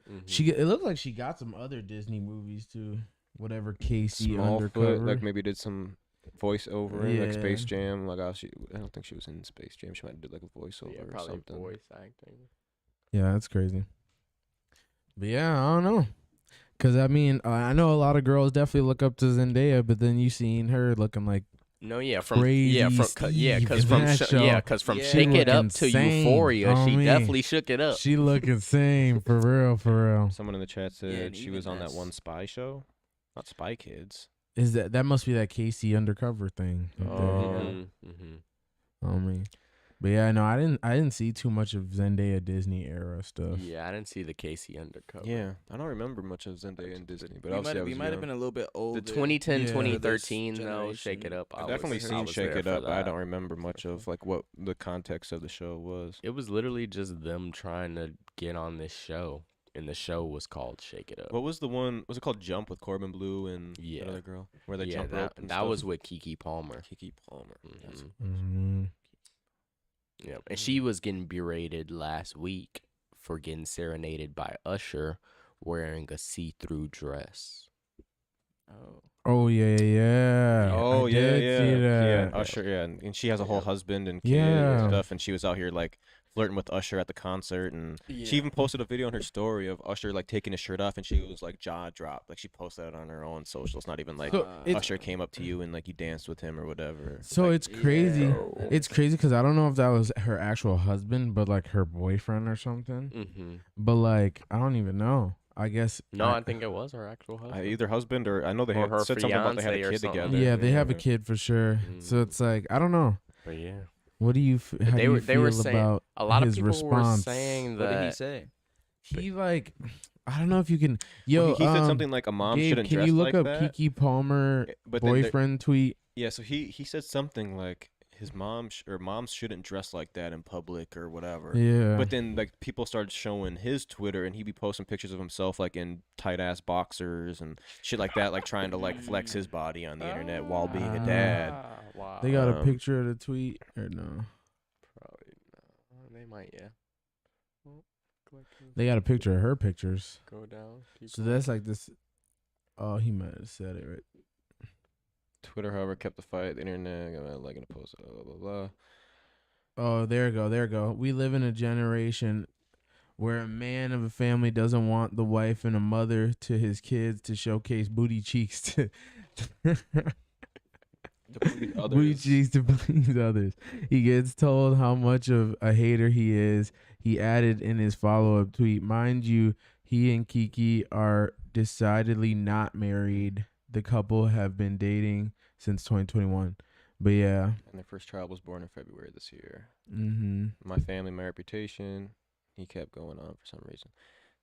Mhm. It looked like she got some other Disney movies too. Whatever Casey Smallfoot, Undercover. like maybe did some voiceover in like Space Yeah. Jam. Like I don't think she was in Space Jam. She might have did like a voiceover Yeah, or probably something. voice acting. Yeah, that's crazy. But yeah, I don't know. Cause I mean, I know a lot of girls definitely look up to Zendaya, but then you seen her looking like No, yeah, from Crazy because Steve from in that show. from Yeah. Shake She It Up look to insane Euphoria, on she me. definitely shook it up. she look insane for real, for real. Someone in the chat said and she even was on that that's- one spy show, not Spy Kids. Is that must be that Casey Undercover thing? right there. Oh. Mm-hmm. I mean, but yeah, no, I didn't see too much of Zendaya Disney era stuff. Yeah, I didn't see the Casey Undercover. Yeah, I don't remember much of Zendaya in Disney, but we obviously I was might have young. been a little bit older. The 2010, Yeah. 2013 For this though, Shake It generation. Up. I've definitely I seen was Shake there It for Up. I that. don't remember much of like what the context of the show was. It was literally just them trying to get on this show, and the show was called Shake It Up. What was the one? Was it called Jump with Corbin Blue and Yeah. that other girl? Where they yeah, jump that, rope and that stuff? was with Kiki Palmer. Kiki Palmer. That's- Mhm. Mhm. Yeah, and she was getting berated last week for getting serenaded by Usher wearing a see-through dress. Oh. Oh yeah. Oh I yeah, did yeah, see that. yeah. Usher, yeah, and she has a whole Yeah. husband and kid Yeah. and stuff, and she was out here like flirting with Usher at the concert, and she even posted a video on her story of Usher like taking his shirt off, and she was like jaw dropped, like she posted it on her own social. It's not even like So it's Usher came up to you and like you danced with him or whatever. so it's crazy. Yeah. It's crazy because I don't know if that was her actual husband, but like her boyfriend or something. Mm-hmm. But like I don't even know. I guess No, I think it was her actual husband. Either husband or I know they Or had her said something about they had fiancé a or kid something. together. yeah, they have a Yeah. kid for sure. So Mm. it's like I don't know. But yeah, What do you how they do you were feel saying about a lot of his people response? were saying What did he that say? he like I don't know if you can. Yo, he said something like a mom Gabe, shouldn't can dress you look like up that. Kiki Palmer But then boyfriend tweet? yeah, so he said something like his mom or moms shouldn't dress like that in public or whatever. Yeah. But then like people started showing his Twitter, and he'd be posting pictures of himself like in tight ass boxers and shit like that, like trying to like flex his body on the internet while being a dad. Wow. They got a picture of the tweet or no? Probably no. They might, yeah. Well, They got a picture of her pictures. Go down. So that's like this. Oh, he might have said it right. Twitter, however, kept the fight. The internet, like in a post, blah blah blah. Oh, there you go. We live in a generation where a man of a family doesn't want the wife and a mother to his kids to showcase booty cheeks to booty cheeks to please others. He gets told how much of a hater he is. He added in his follow-up tweet, mind you, he and Kiki are decidedly not married. The couple have been dating since 2021. But yeah. And their first child was born in February this year. Mm-hmm. My family, my reputation. He kept going on for some reason.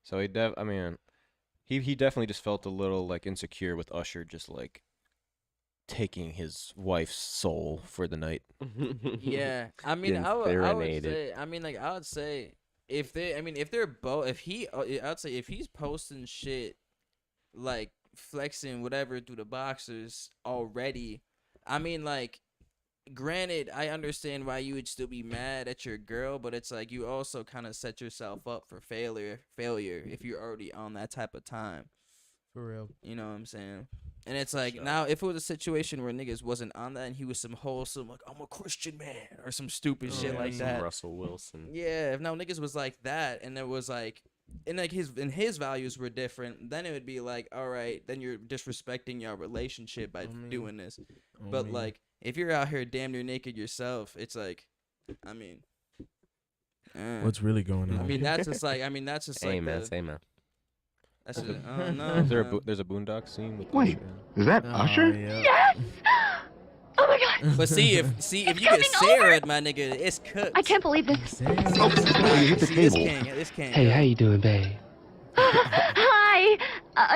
So he definitely just felt a little like insecure with Usher just like taking his wife's soul for the night. Yeah, I mean, Getting I would serenaded. say, I would say if they're both, I'd say if he's posting shit like flexing whatever through the boxers already, I mean, like, granted, I understand why you would still be mad at your girl, but it's like you also kind of set yourself up for failure if you're already on that type of time. For real. You know what I'm saying? And it's like, now, if it was a situation where niggas wasn't on that and he was some wholesome, like, I'm a Christian man, or some stupid shit like that. Russell Wilson. Yeah, if now niggas was like that, and it was like, and like his values were different, then it would be like, all right, then you're disrespecting your relationship by doing this. But like, if you're out here damn near naked yourself, it's like, I mean, what's really going on? I mean, that's just like, Say man, say man. That's just, I don't know. Is there there's a Boondock scene with Wait, Usher? is that Usher? Yeah. Yes! Oh my god! But see if you get Sarah, my nigga, it's cooked. I can't believe this. Oh, you hit the See, this table. can't Hey, go. how you doing, babe? Hi,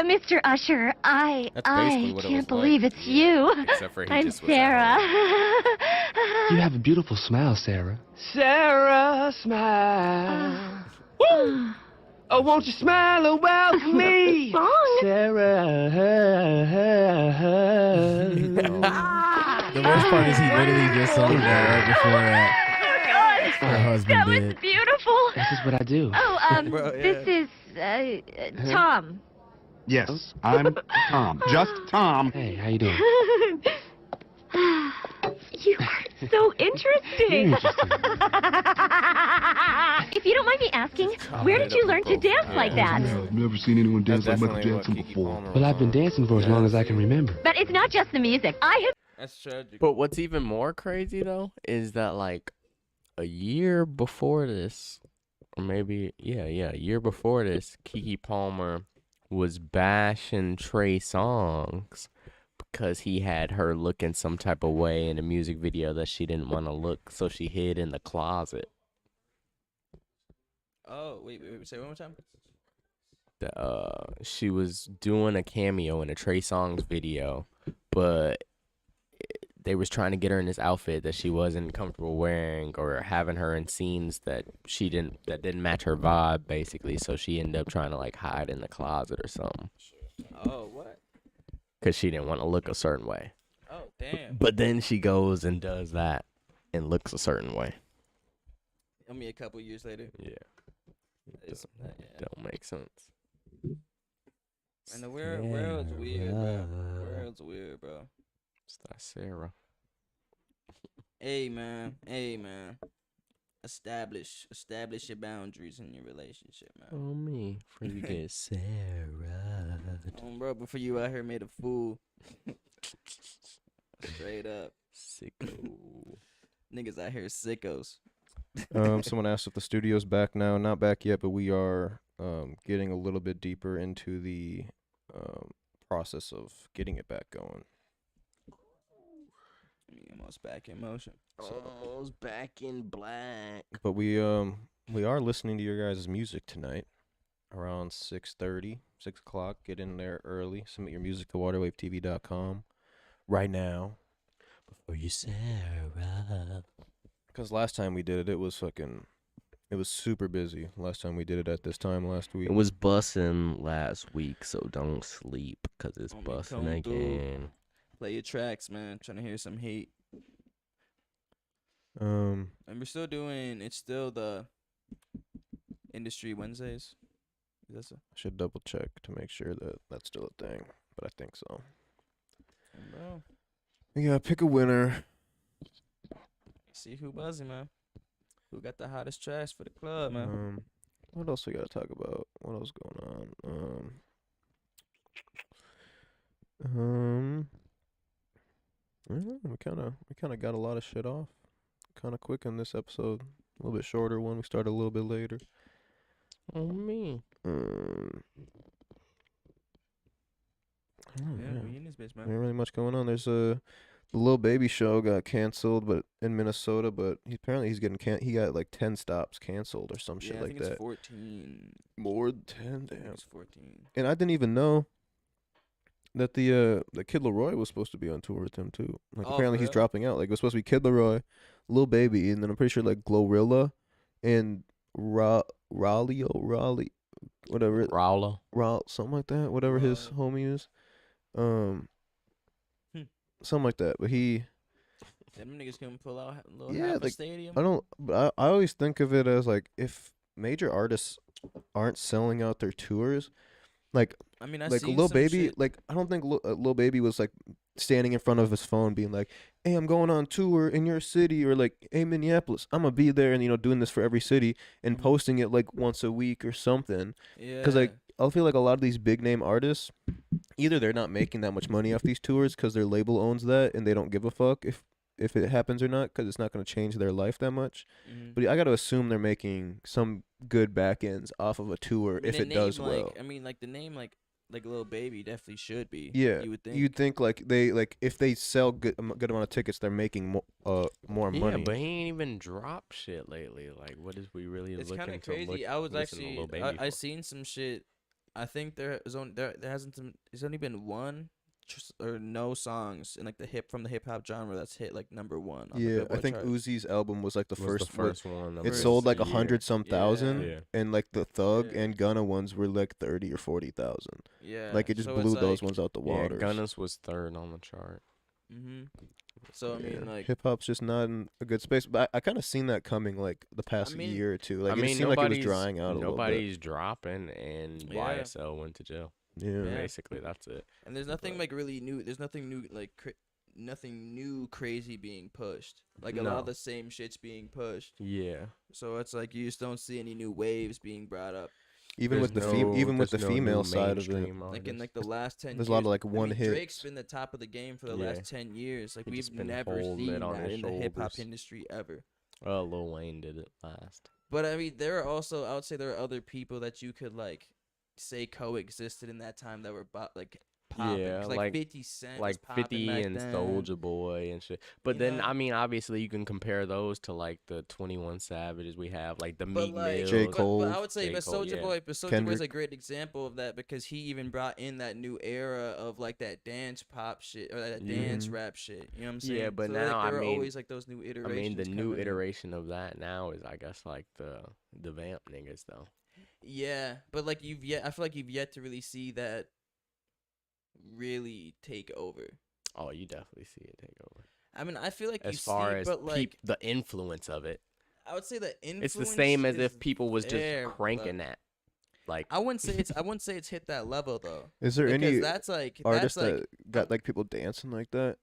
Mr. Usher. That's basically I what it can't was believe like. it's you. Except for he I'm just was at Sarah. You have a beautiful smile, Sarah. Sarah, smile. Woo! Oh, won't you smile and welcome me? Song. Sarah. The worst part is he literally just sung that right before that. Oh God, Her husband that was did. beautiful. This is what I do. Oh, Bro, yeah. this is Tom. Yes, I'm Tom. Just Tom. Hey, how you doing? You are so interesting. If you don't mind me asking, where did you learn to dance like that? I've never seen anyone dance That's like Michael definitely what Jackson Keke before. Palmer Well, I've been was. dancing for as long as I can remember. But it's not just the music. I have. That's tragic. But what's even more crazy though is that like a year before this, or maybe a year before this, Keke Palmer was bashing Trey Songz because he had her looking some type of way in a music video that she didn't want to look, so she hid in the closet. Oh, wait, say it one more time. She was doing a cameo in a Trey Songz video, but they was trying to get her in this outfit that she wasn't comfortable wearing, or having her in scenes that didn't match her vibe, basically. So she ended up trying to like hide in the closet or something, Oh, what? because she didn't want to look a certain way. Oh, damn. But then she goes and does that and looks a certain way. I mean, a couple years later. Yeah, It's, yeah. don't make sense. And the world's weird, bro. World's weird, bro. It's that Sarah. Hey, man. Establish your boundaries in your relationship, man. Oh me, before you get Sarah. Bro, before you out here made a fool. Straight up. Sicko. Niggas out here sickos. Someone asked if the studio's back now. Not back yet, but we are getting a little bit deeper into the process of getting it back going. Almost back in motion. Almost back in black. But we are listening to your guys' music tonight. around 6:30, 6 o'clock. Get in there early. Submit your music to waterwavetv.com right now. Before you Sarah. Because last time we did it, it was super busy. Last time we did it at this time last week. It was bussin' last week, so don't sleep, because it's Homie, bussin' come through. again. Play your tracks, man. Trying to hear some heat. Um, And we're still doing. It's still the Industry Wednesdays. Is that so? I should double check to make sure that that's still a thing, but I think so. Bro, Yeah, pick a winner. see who buzzing, man. Who got the hottest tracks for the club, man? What else we gotta talk about? What else going on? I don't know, we kind of got a lot of shit off, kind of quick in this episode. A little bit shorter one. We started a little bit later. Oh, me. I don't know, Yeah, man. we in this bitch, There ain't man. really much going on. There's the Lil Baby show got canceled, but in Minnesota. But he's getting he got like 10 stops canceled or some shit Yeah, I like think that. it's 14. More than 10, I think damn. it's 14. And I didn't even know that the Kid Laroi was supposed to be on tour with him too. Like Oh, apparently for he's real? dropping out. Like it was supposed to be Kid Laroi, Lil Baby, and then I'm pretty sure like Glorilla and Raleigh, whatever, Rowla. something like that. Whatever his homie is, something like that. But he, Them niggas can pull out a little Yeah, half a like, stadium. I don't. But I always think of it as like if major artists aren't selling out their tours, like I mean, I like seen Lil some Baby, shit. like I don't think Lil Baby was like standing in front of his phone being like, "Hey, I'm going on tour in your city," or like, "Hey, Minneapolis, I'm gonna be there," and doing this for every city and Mhm. posting it like once a week or something. Yeah. Because like I feel like a lot of these big name artists, either they're not making that much money off these tours because their label owns that and they don't give a fuck if it happens or not because it's not gonna change their life that much. Mhm. But I gotta assume they're making some good back ends off of a tour I mean, if the it does name, well. I mean, like the name, like Lil Baby, definitely should be. Yeah, You would think. you'd think like they if they sell good amount of tickets, they're making more Yeah, money. but he ain't even dropped shit lately. Like, what is we really It's looking kind of to look? crazy. I was listen to actually, Lil Baby I for? seen some shit. I think there hasn't there's only been one or no songs in like the hip hop genre that's hit like number 1 on the Yeah, I Billboard think chart. Uzi's album was like the Was first. one. It first sold like year. 100 some thousand, Yeah. and like the Thug Yeah. and Gunna ones were like 30 or 40,000. Yeah. Like it just so blew it's those like, ones out the Yeah, water. Gunna's was third on the chart. So I mean, like, hip hop's just not in a good space. But I kind of seen that coming like the past mean- year or two. Like I mean, it seemed like it was drying out a little bit. Nobody's dropping, and Yeah. YSL went to jail. Yeah. Yeah. Basically, that's it. and there's nothing like really new. There's nothing new like nothing new crazy being pushed. Like a lot No. of the same shit's being pushed. Yeah. So it's like you just don't see any new waves being brought up. Even with the female side of it. Like in like the last 10 There's years. a lot of, like, I one mean, hits. Drake's been the top of the game for the Yeah. last 10 years. Like He just we've been never holding seen it on that his in the hip hop shoulders. industry ever. Lil Wayne did it last. But I mean, there are also I would say there are other people that you could like say coexisted in that time that were like popping. Yeah, 'Cause, like 50 Cent was Like popping 50 back and then. Soulja Boy and shit. But You then, know? I mean, obviously, you can compare those to like the 21 Savages we have, like the But Meek like, Mills. J. but- Cole, But I would say, J. but Cole, Soulja yeah. Boy, but Soulja Boy is Kendrick. a great example of that because he even brought in that new era of like that dance pop shit or that dance Mhm. rap shit. You know what I'm saying? Yeah, but So, now, like, there I are mean- always like those new I iterations. mean, the new coming in. iteration of that now is, I guess, like the Vamp niggas, though. Yeah, but like I feel like you've yet to really see that really take over. Oh, you definitely see it take over. I mean, I feel like As you far see, as but like the influence of it, I would say the influence. it's the same as is if people was there, just but cranking that. Like, I wouldn't say it's hit that level though. Is there Because any that's like artists that's like that got like people dancing like that?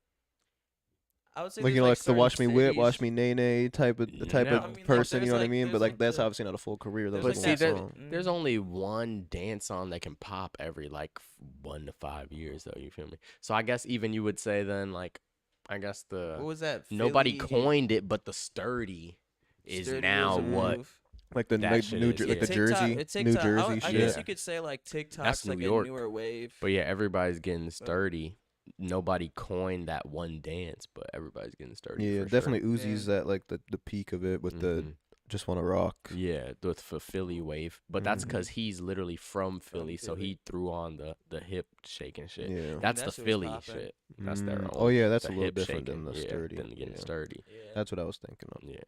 I would say Like there's, like the certain Watch Me Whip, cities- Watch Me Nay Nay type of No. type I of mean, like, person. You there's, know what I like- mean? But there's, like like, that's the- obviously not a full career. That there's, was but like, like see, one that- song. there's only one dance song that can pop every like 1 to 5 years, though. You feel me? So I guess even you would say then, like, I guess What was that? nobody Philly- coined it, but the sturdy is Sturdy now was a what. move. Like the that like, shit New is, Jer- like yeah. the Jersey, It's New TikTok. Jersey I shit. guess you could say like TikTok's New like York. a newer wave. But yeah, everybody's getting sturdy. Nobody coined that one dance, but everybody's getting sturdy. Yeah, for definitely Sure. Uzi's at like the peak of it with the Mhm. Just want to rock. Yeah, with for Philly wave, but that's because he's literally from Philly, so he threw on the hip shaking shit. Yeah. That's that the shit was Philly poppin'. shit. That's their own. Oh yeah, that's the a little hip different shaking, than the yeah, sturdy. than getting Yeah. sturdy. Yeah. That's what I was thinking of. Yeah,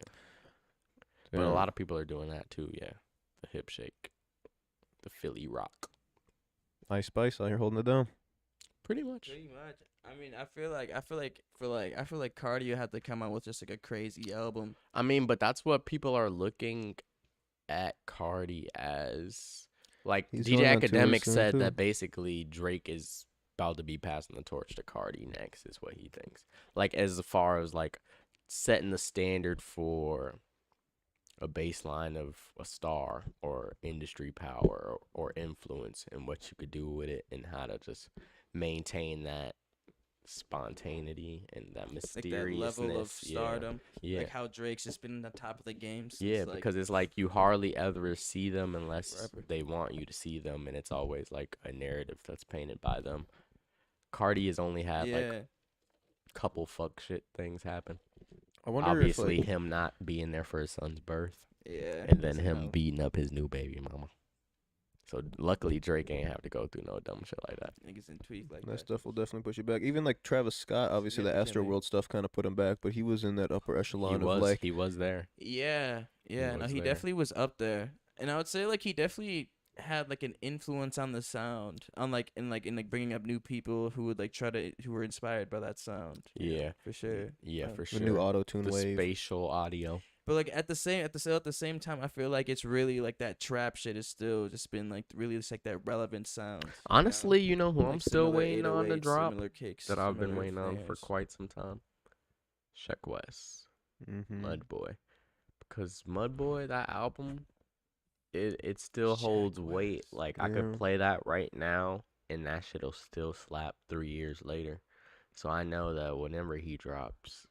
but a lot of people are doing that too. Yeah, the hip shake, the Philly rock, Ice Spice out here holding it down. pretty much. Pretty much. I mean, I feel like Cardi had to come out with just like a crazy album. I mean, but that's what people are looking at Cardi as. Like He's DJ going on tour Academic soon, said too. that basically Drake is about to be passing the torch to Cardi next, is what he thinks. Like as far as like setting the standard for a baseline of a star or industry power or influence and what you could do with it and how to just maintain that spontaneity and that Like mysteriousness. that level of stardom. Yeah. Like how Drake's just been on top of the game. Since, Yeah, like, because it's like you hardly ever see them unless Forever. they want you to see them, and it's always like a narrative that's painted by them. Cardi has only had like a couple fuck shit things happen. I wonder Obviously, if like, him not being there for his son's birth, yeah, and then so him beating up his new baby mama. So luckily, Drake ain't have to go through no dumb shit like that. niggas in tweak like that that. stuff will definitely push you back. Even like Travis Scott, obviously the Astro Significantly. World stuff kind of put him back, but he was in that upper echelon of He was there. Yeah, no, was he there. definitely was up there, and I would say like he definitely had like an influence on the sound, on like in bringing up new people who would like who were inspired by that sound. Yeah, for sure. yeah, for the sure. new auto tune the wave. spatial audio. But like at the same time, I feel like it's really like that trap shit is still just been like really just like that relevant sound. Honestly, you know who I'm Like still similar waiting on to 808s, drop similar kicks, that I've been similar waiting on for snares. quite some time. Sheck West, Mm-hmm. Mudboy, because Mudboy, that album, it still holds weight. Like I Yeah. could play that right now, and that shit'll still slap 3 years later. So I know that whenever he drops,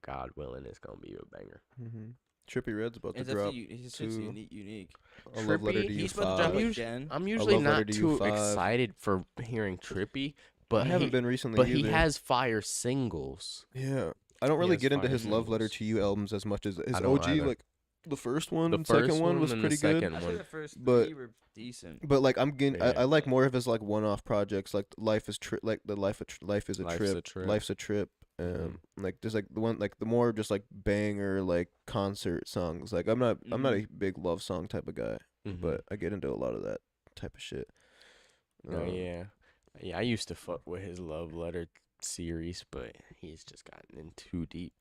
God willing, it's gonna be a banger. Mm-hmm. Trippy Red's about to It's drop definitely he's just too. unique. a love letter Trippy, to you He's about to drop 5. again. I'm usually Love Letter not to You too 5. excited for hearing Trippy, but I haven't he, been recently but either. he has fire singles. Yeah, I don't really has get into fire his Love Letter singles. to You albums as much as his I don't OG. either. Like the first one, The and second first one was and the pretty good. second I one. think the first But- three were decent. But like I'm getting, Yeah. I like more of his like one-off projects, like Life is like the Life is a Life's a trip, Trip. Life's a trip, like just like the one like the more just like banger like concert songs. Like I'm not a big love song type of guy, Mhm. but I get into a lot of that type of shit. Oh, yeah. I used to fuck with his Love Letter series, but he's just gotten in too deep.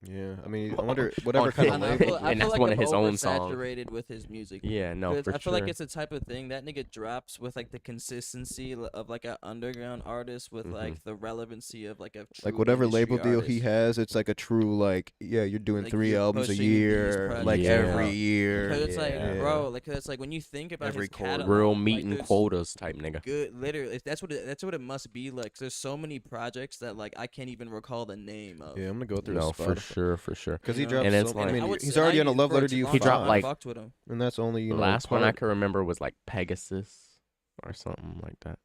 Yeah, I mean, I wonder whatever On kind his- of I label. feel, I and feel that's like one I'm of his own songs. oversaturated with his music. Yeah, no, 'Cause for I feel sure. like it's the type of thing that nigga drops with like the consistency of like an underground artist with Mhm. like the relevancy of like a true Like whatever industry label deal he artist. has, it's like a true like you're doing Like, 3 you're albums a pushing these year, projects like Yeah. every out. year. Because it's like, Yeah. bro, like it's like when you think about Every his quarter. catalog, Real like, meat and there's quotas type nigga. Good, literally, that's what it must be like. 'Cause there's so many projects that like I can't even recall the name of. Yeah, I'm gonna go through No, his for Spotify. for sure. Because he You know? dropped And it's so, like- I mean, I would he's say already I on a used Love for Letter too to You long, He but dropped, I like- fucked with him. and that's only The last one I can remember was like Pegasus or something like that.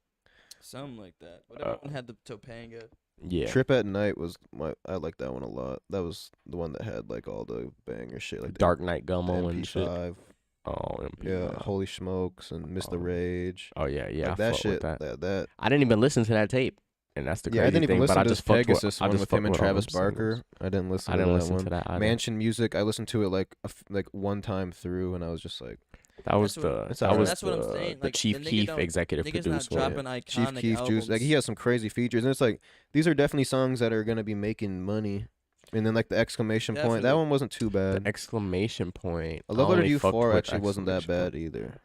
Something like that. But everyone had the Topanga. Yeah. Trip at Night was I like that one a lot. That was the one that had like all the banger shit, like Dark Knight the Gummo and shit. MP5, Oh, MP5. yeah, Holy Smokes and Miss the Oh. Rage. Oh yeah, yeah. like I that fuck shit. with that. That I didn't even listen to that tape, and that's the crazy yeah, I didn't even thing. listen but I to just this fucked Pegasus with, one with him and Travis Barker. Singles. I didn't listen. I to didn't that listen one. to that either. Mansion Music. I listened to it like like one time through, and I was just like, That was That's what- the It's that alright. was That's what I'm the- saying, the like, Chief the nigga Keef don't- executive Niggas not producer. dropping Chief iconic Keef albums. Juice. Like he has some crazy features, and it's like these are definitely songs that are gonna be making money. And then like the exclamation point, that Definitely. one wasn't too bad. The exclamation point. A Love Letter to only You fucked 4 with actually wasn't that exclamation bad either.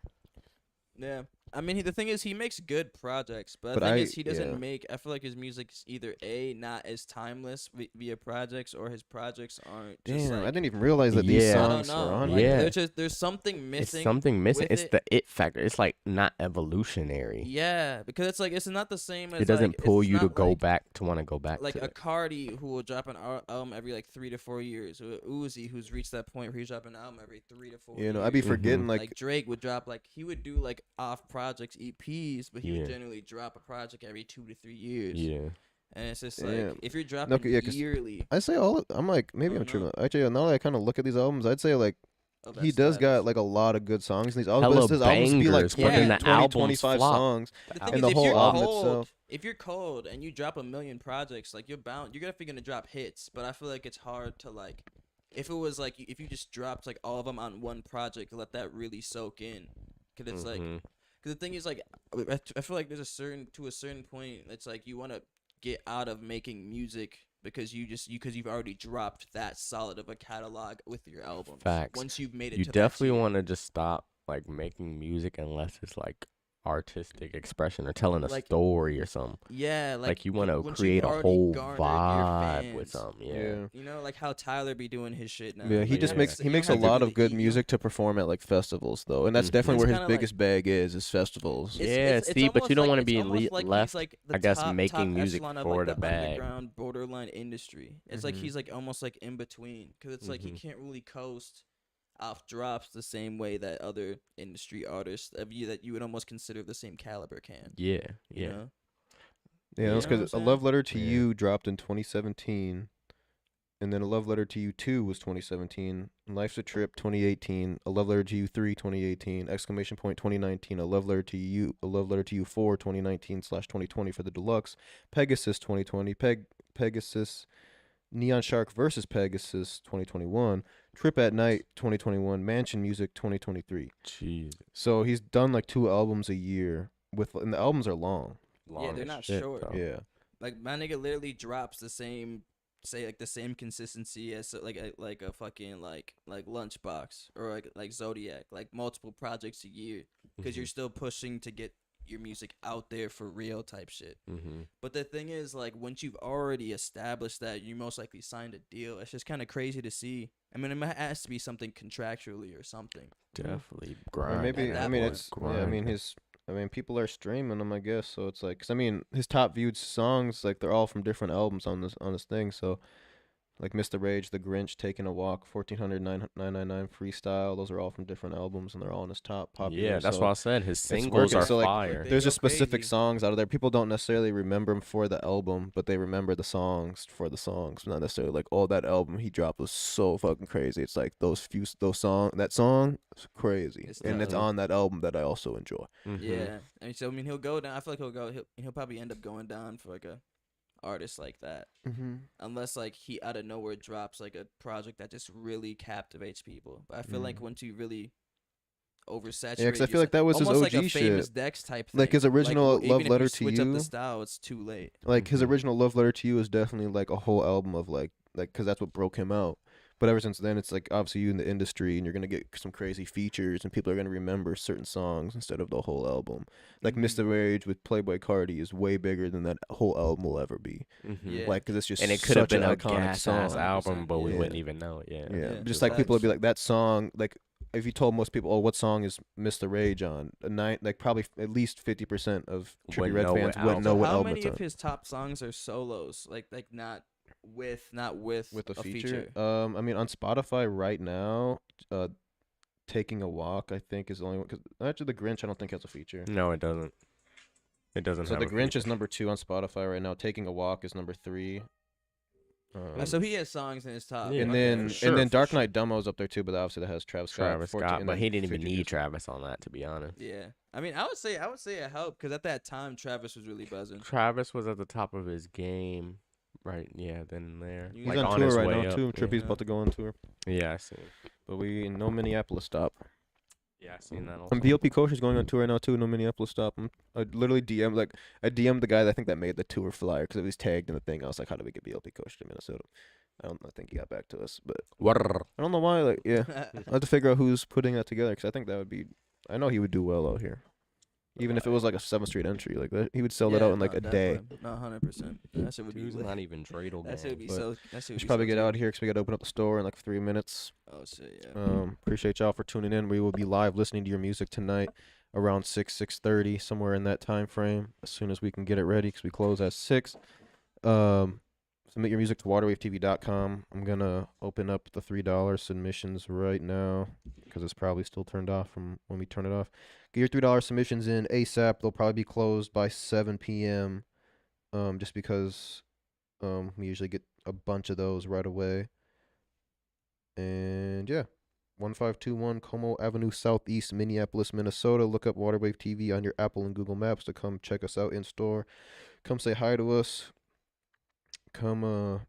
Yeah. I mean, the thing is, he makes good projects, but the But thing I- is, he doesn't yeah. make. I feel like his music's either not as timeless via projects, or his projects aren't. Just Damn, like, I didn't even realize that these Yeah. I don't songs know. were on Like, Yeah. there's something It's missing. something missing. with It's it. the it factor. It's like not evolutionary. Yeah, because it's like it's not the same as. It doesn't like, pull it's you to not go like, back to want to go back Like to a it. Cardi who will drop an album every like 3 to 4 years, or Uzi who's reached that point where he's dropping an album every 3 to 4 You years. know, I'd be Mhm. forgetting Like, like Drake would drop he would do like off projects EPs, but he Yeah. would generally drop a project every 2 to 3 years. Yeah. And it's just Damn. like if you're dropping yeah, 'cause yearly, I say I'm like maybe I I'm don't know. tripping. Actually, now that I kind of look at these albums, I'd say like of that He does got status. like a lot of good songs in these Hella albums. His albums be like bangers, but 20, then the 20, albums 25 flop. songs. The thing and is, the if whole you're album cold, itself. if you're cold and you drop 1 million projects, like you're definitely gonna drop hits. But I feel like it's hard to like, if it was like if you just dropped like all of them on one project, let that really soak in, cause it's like, Mhm. cause the thing is like, I feel like there's a certain point, it's like you want to get out of making music because you've already dropped that solid of a catalog with your albums. Facts. Once you've made it, You to definitely that tier. want to just stop like making music unless it's like artistic expression or telling a Like- story or something. Yeah, Like you want to once you've create a already whole garnered your vibe with fans. something. Yeah. Yeah. You know, like how Tyler be doing his shit now. Yeah, he Like, just yeah. makes you he don't makes a have to lot do of the good you music to perform at like festivals though, and that's Mhm. definitely It's where his kinda like- biggest bag is festivals. Yeah, see, but almost you don't like- wanna it's be almost like he's, left, like, the I guess, top making music echelon of, for like, the bag. underground borderline industry. It's like Mhm. he's like almost like in between because it's like he Mhm. can't really coast off drops the same way that other industry artists of you that you would almost consider the same caliber can. Yeah. You Yeah. know? Yeah, You that's know what because I'm A Love saying? Letter to Yeah. You dropped in 2017, and then A Love Letter to You 2 was 2017, and Life's a Trip 2018, A Love Letter to You 3 2018, exclamation point 2019, A Love Letter to You, A Love Letter to You 4 2019/2020 for the deluxe, Pegasus 2020, Pegasus, Neon Shark versus Pegasus 2021, Trip at Night 2021, Mansion Music 2023. Jesus. So he's done like 2 albums a year and the albums are long. Long they're as not shit, short. though. Yeah. Like my nigga literally drops the same, say like the same consistency as like a fucking like Lunchbox or like Zodiac, like multiple projects a year because you're still pushing to get your music out there for real type shit. Mm-hmm. But the thing is, like, once you've already established that, you most likely signed a deal. It's just kind of crazy to see. I mean, it has to be something contractually or something. Definitely Or grind. maybe at I that mean point. it's yeah, I mean people are streaming them I guess, so it's like 'cause I mean his top viewed songs like they're all from different albums on this thing, so like Mr. Rage, The Grinch, Taking a Walk, 1400 Freestyle, those are all from different albums and they're all in his top popular. Yeah, that's so why I said his it's singles working. are So, like, fire. They there's go just specific crazy. songs out of there. People don't necessarily remember him for the album, but they remember the songs for the songs. Not necessarily like, oh, that album he dropped was so fucking crazy. It's like that song is crazy, It's and it's tough. on that album that I also enjoy. Mhm. Yeah. I mean, he'll go down. I feel like he'll probably end up going down for like a artist like that. Mm-hmm. Unless like he out of nowhere drops like a project that just really captivates people. But I feel like once you really oversaturate, Yeah, 'cause I feel like that was his almost like OG a famous shit. Dex type thing. Like his original even Love if Letter you to switch up You. the style, it's too late. Like his Mhm. original Love Letter to You is definitely like a whole album of like because that's what broke him out. But ever since then, it's like obviously you in the industry and you're gonna get some crazy features and people are gonna remember certain songs instead of the whole album. Like Mhm. Mr. Rage with Playboy Cardi is way bigger than that whole album will ever be. Mhm. Yeah. Like, cause it's just And it could have such been an a iconic gas ass song. album, but we Yeah. wouldn't even know it. Yeah. Yeah, Yeah, just so like people would be facts. like that song. Like if you told most people, oh, what song is Mr. Rage on? Like probably at least 50% of Trippie Wouldn't Red know fans what wouldn't album. know So what how album many it's of on. his top songs are solos? Like not with With a feature. feature. I mean, on Spotify right now, Taking a Walk, I think, is the only one. Cause actually, The Grinch, I don't think has a feature. No, it doesn't. It doesn't So have The a Grinch is feature. number 2 on Spotify right now. Taking a Walk is number 3. So he has songs in his top. Yeah, and Okay, then for sure, and then for Dark sure. Knight Demo's up there too, but obviously that has Travis Scott. Travis 14 Scott, and but then he didn't even 50 need Years. Travis on that, to be honest. Yeah, I mean, I would say it helped because at that time Travis was really buzzing. Travis was at the top of his game, right? Yeah, then and there. He's He's Like, on tour his right way now up, too. yeah. Trippie's about to go on tour, Yeah, I see. but no Minneapolis stop. Yeah, I seen that also. And VLP Kosher's going on tour right now too. No Minneapolis stop. I literally DM'd the guy that I think that made the tour flyer because it was tagged in the thing. I was like, how do we get VLP Kosher to Minnesota? I think he got back to us, but I don't know why. Like, yeah, I have to figure out who's putting that together because I think that would be. I know he would do well out here, even if it was like a 7th Street entry. Like that, he would sell that out in like a day. No, 100%. That shit would be Dude's lit. not even dreidel That shit would be but so. That shit We would should be probably so get dope. out of here because we got to open up the store in like 3 minutes. Oh shit, yeah. Appreciate y'all for tuning in. We will be live listening to your music tonight around 6:30, somewhere in that time frame. As soon as we can get it ready, because we close at 6. Submit your music to waterwavetv.com. I'm gonna open up the $3 submissions right now because it's probably still turned off from when we turn it off. Get your $3 submissions in ASAP. They'll probably be closed by 7 p.m. Just because we usually get a bunch of those right away. And yeah, 1521 Como Avenue Southeast, Minneapolis, Minnesota. Look up Waterwave TV on your Apple and Google Maps to come check us out in store. Come say hi to us. Come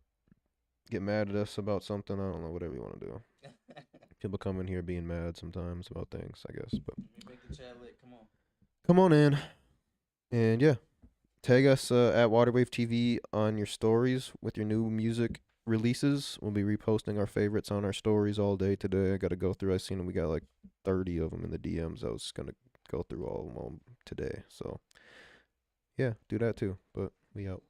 get mad at us about something. I don't know, whatever you want to do. People come in here being mad sometimes about things, I guess. But Make the chat lit. Come on. come on in. And yeah, tag us at Waterwave TV on your stories with your new music releases. We'll be reposting our favorites on our stories all day today. I got to go through. I seen them. We got like 30 of them in the DMs. I was going to go through all of them today. So yeah, do that too. But we out.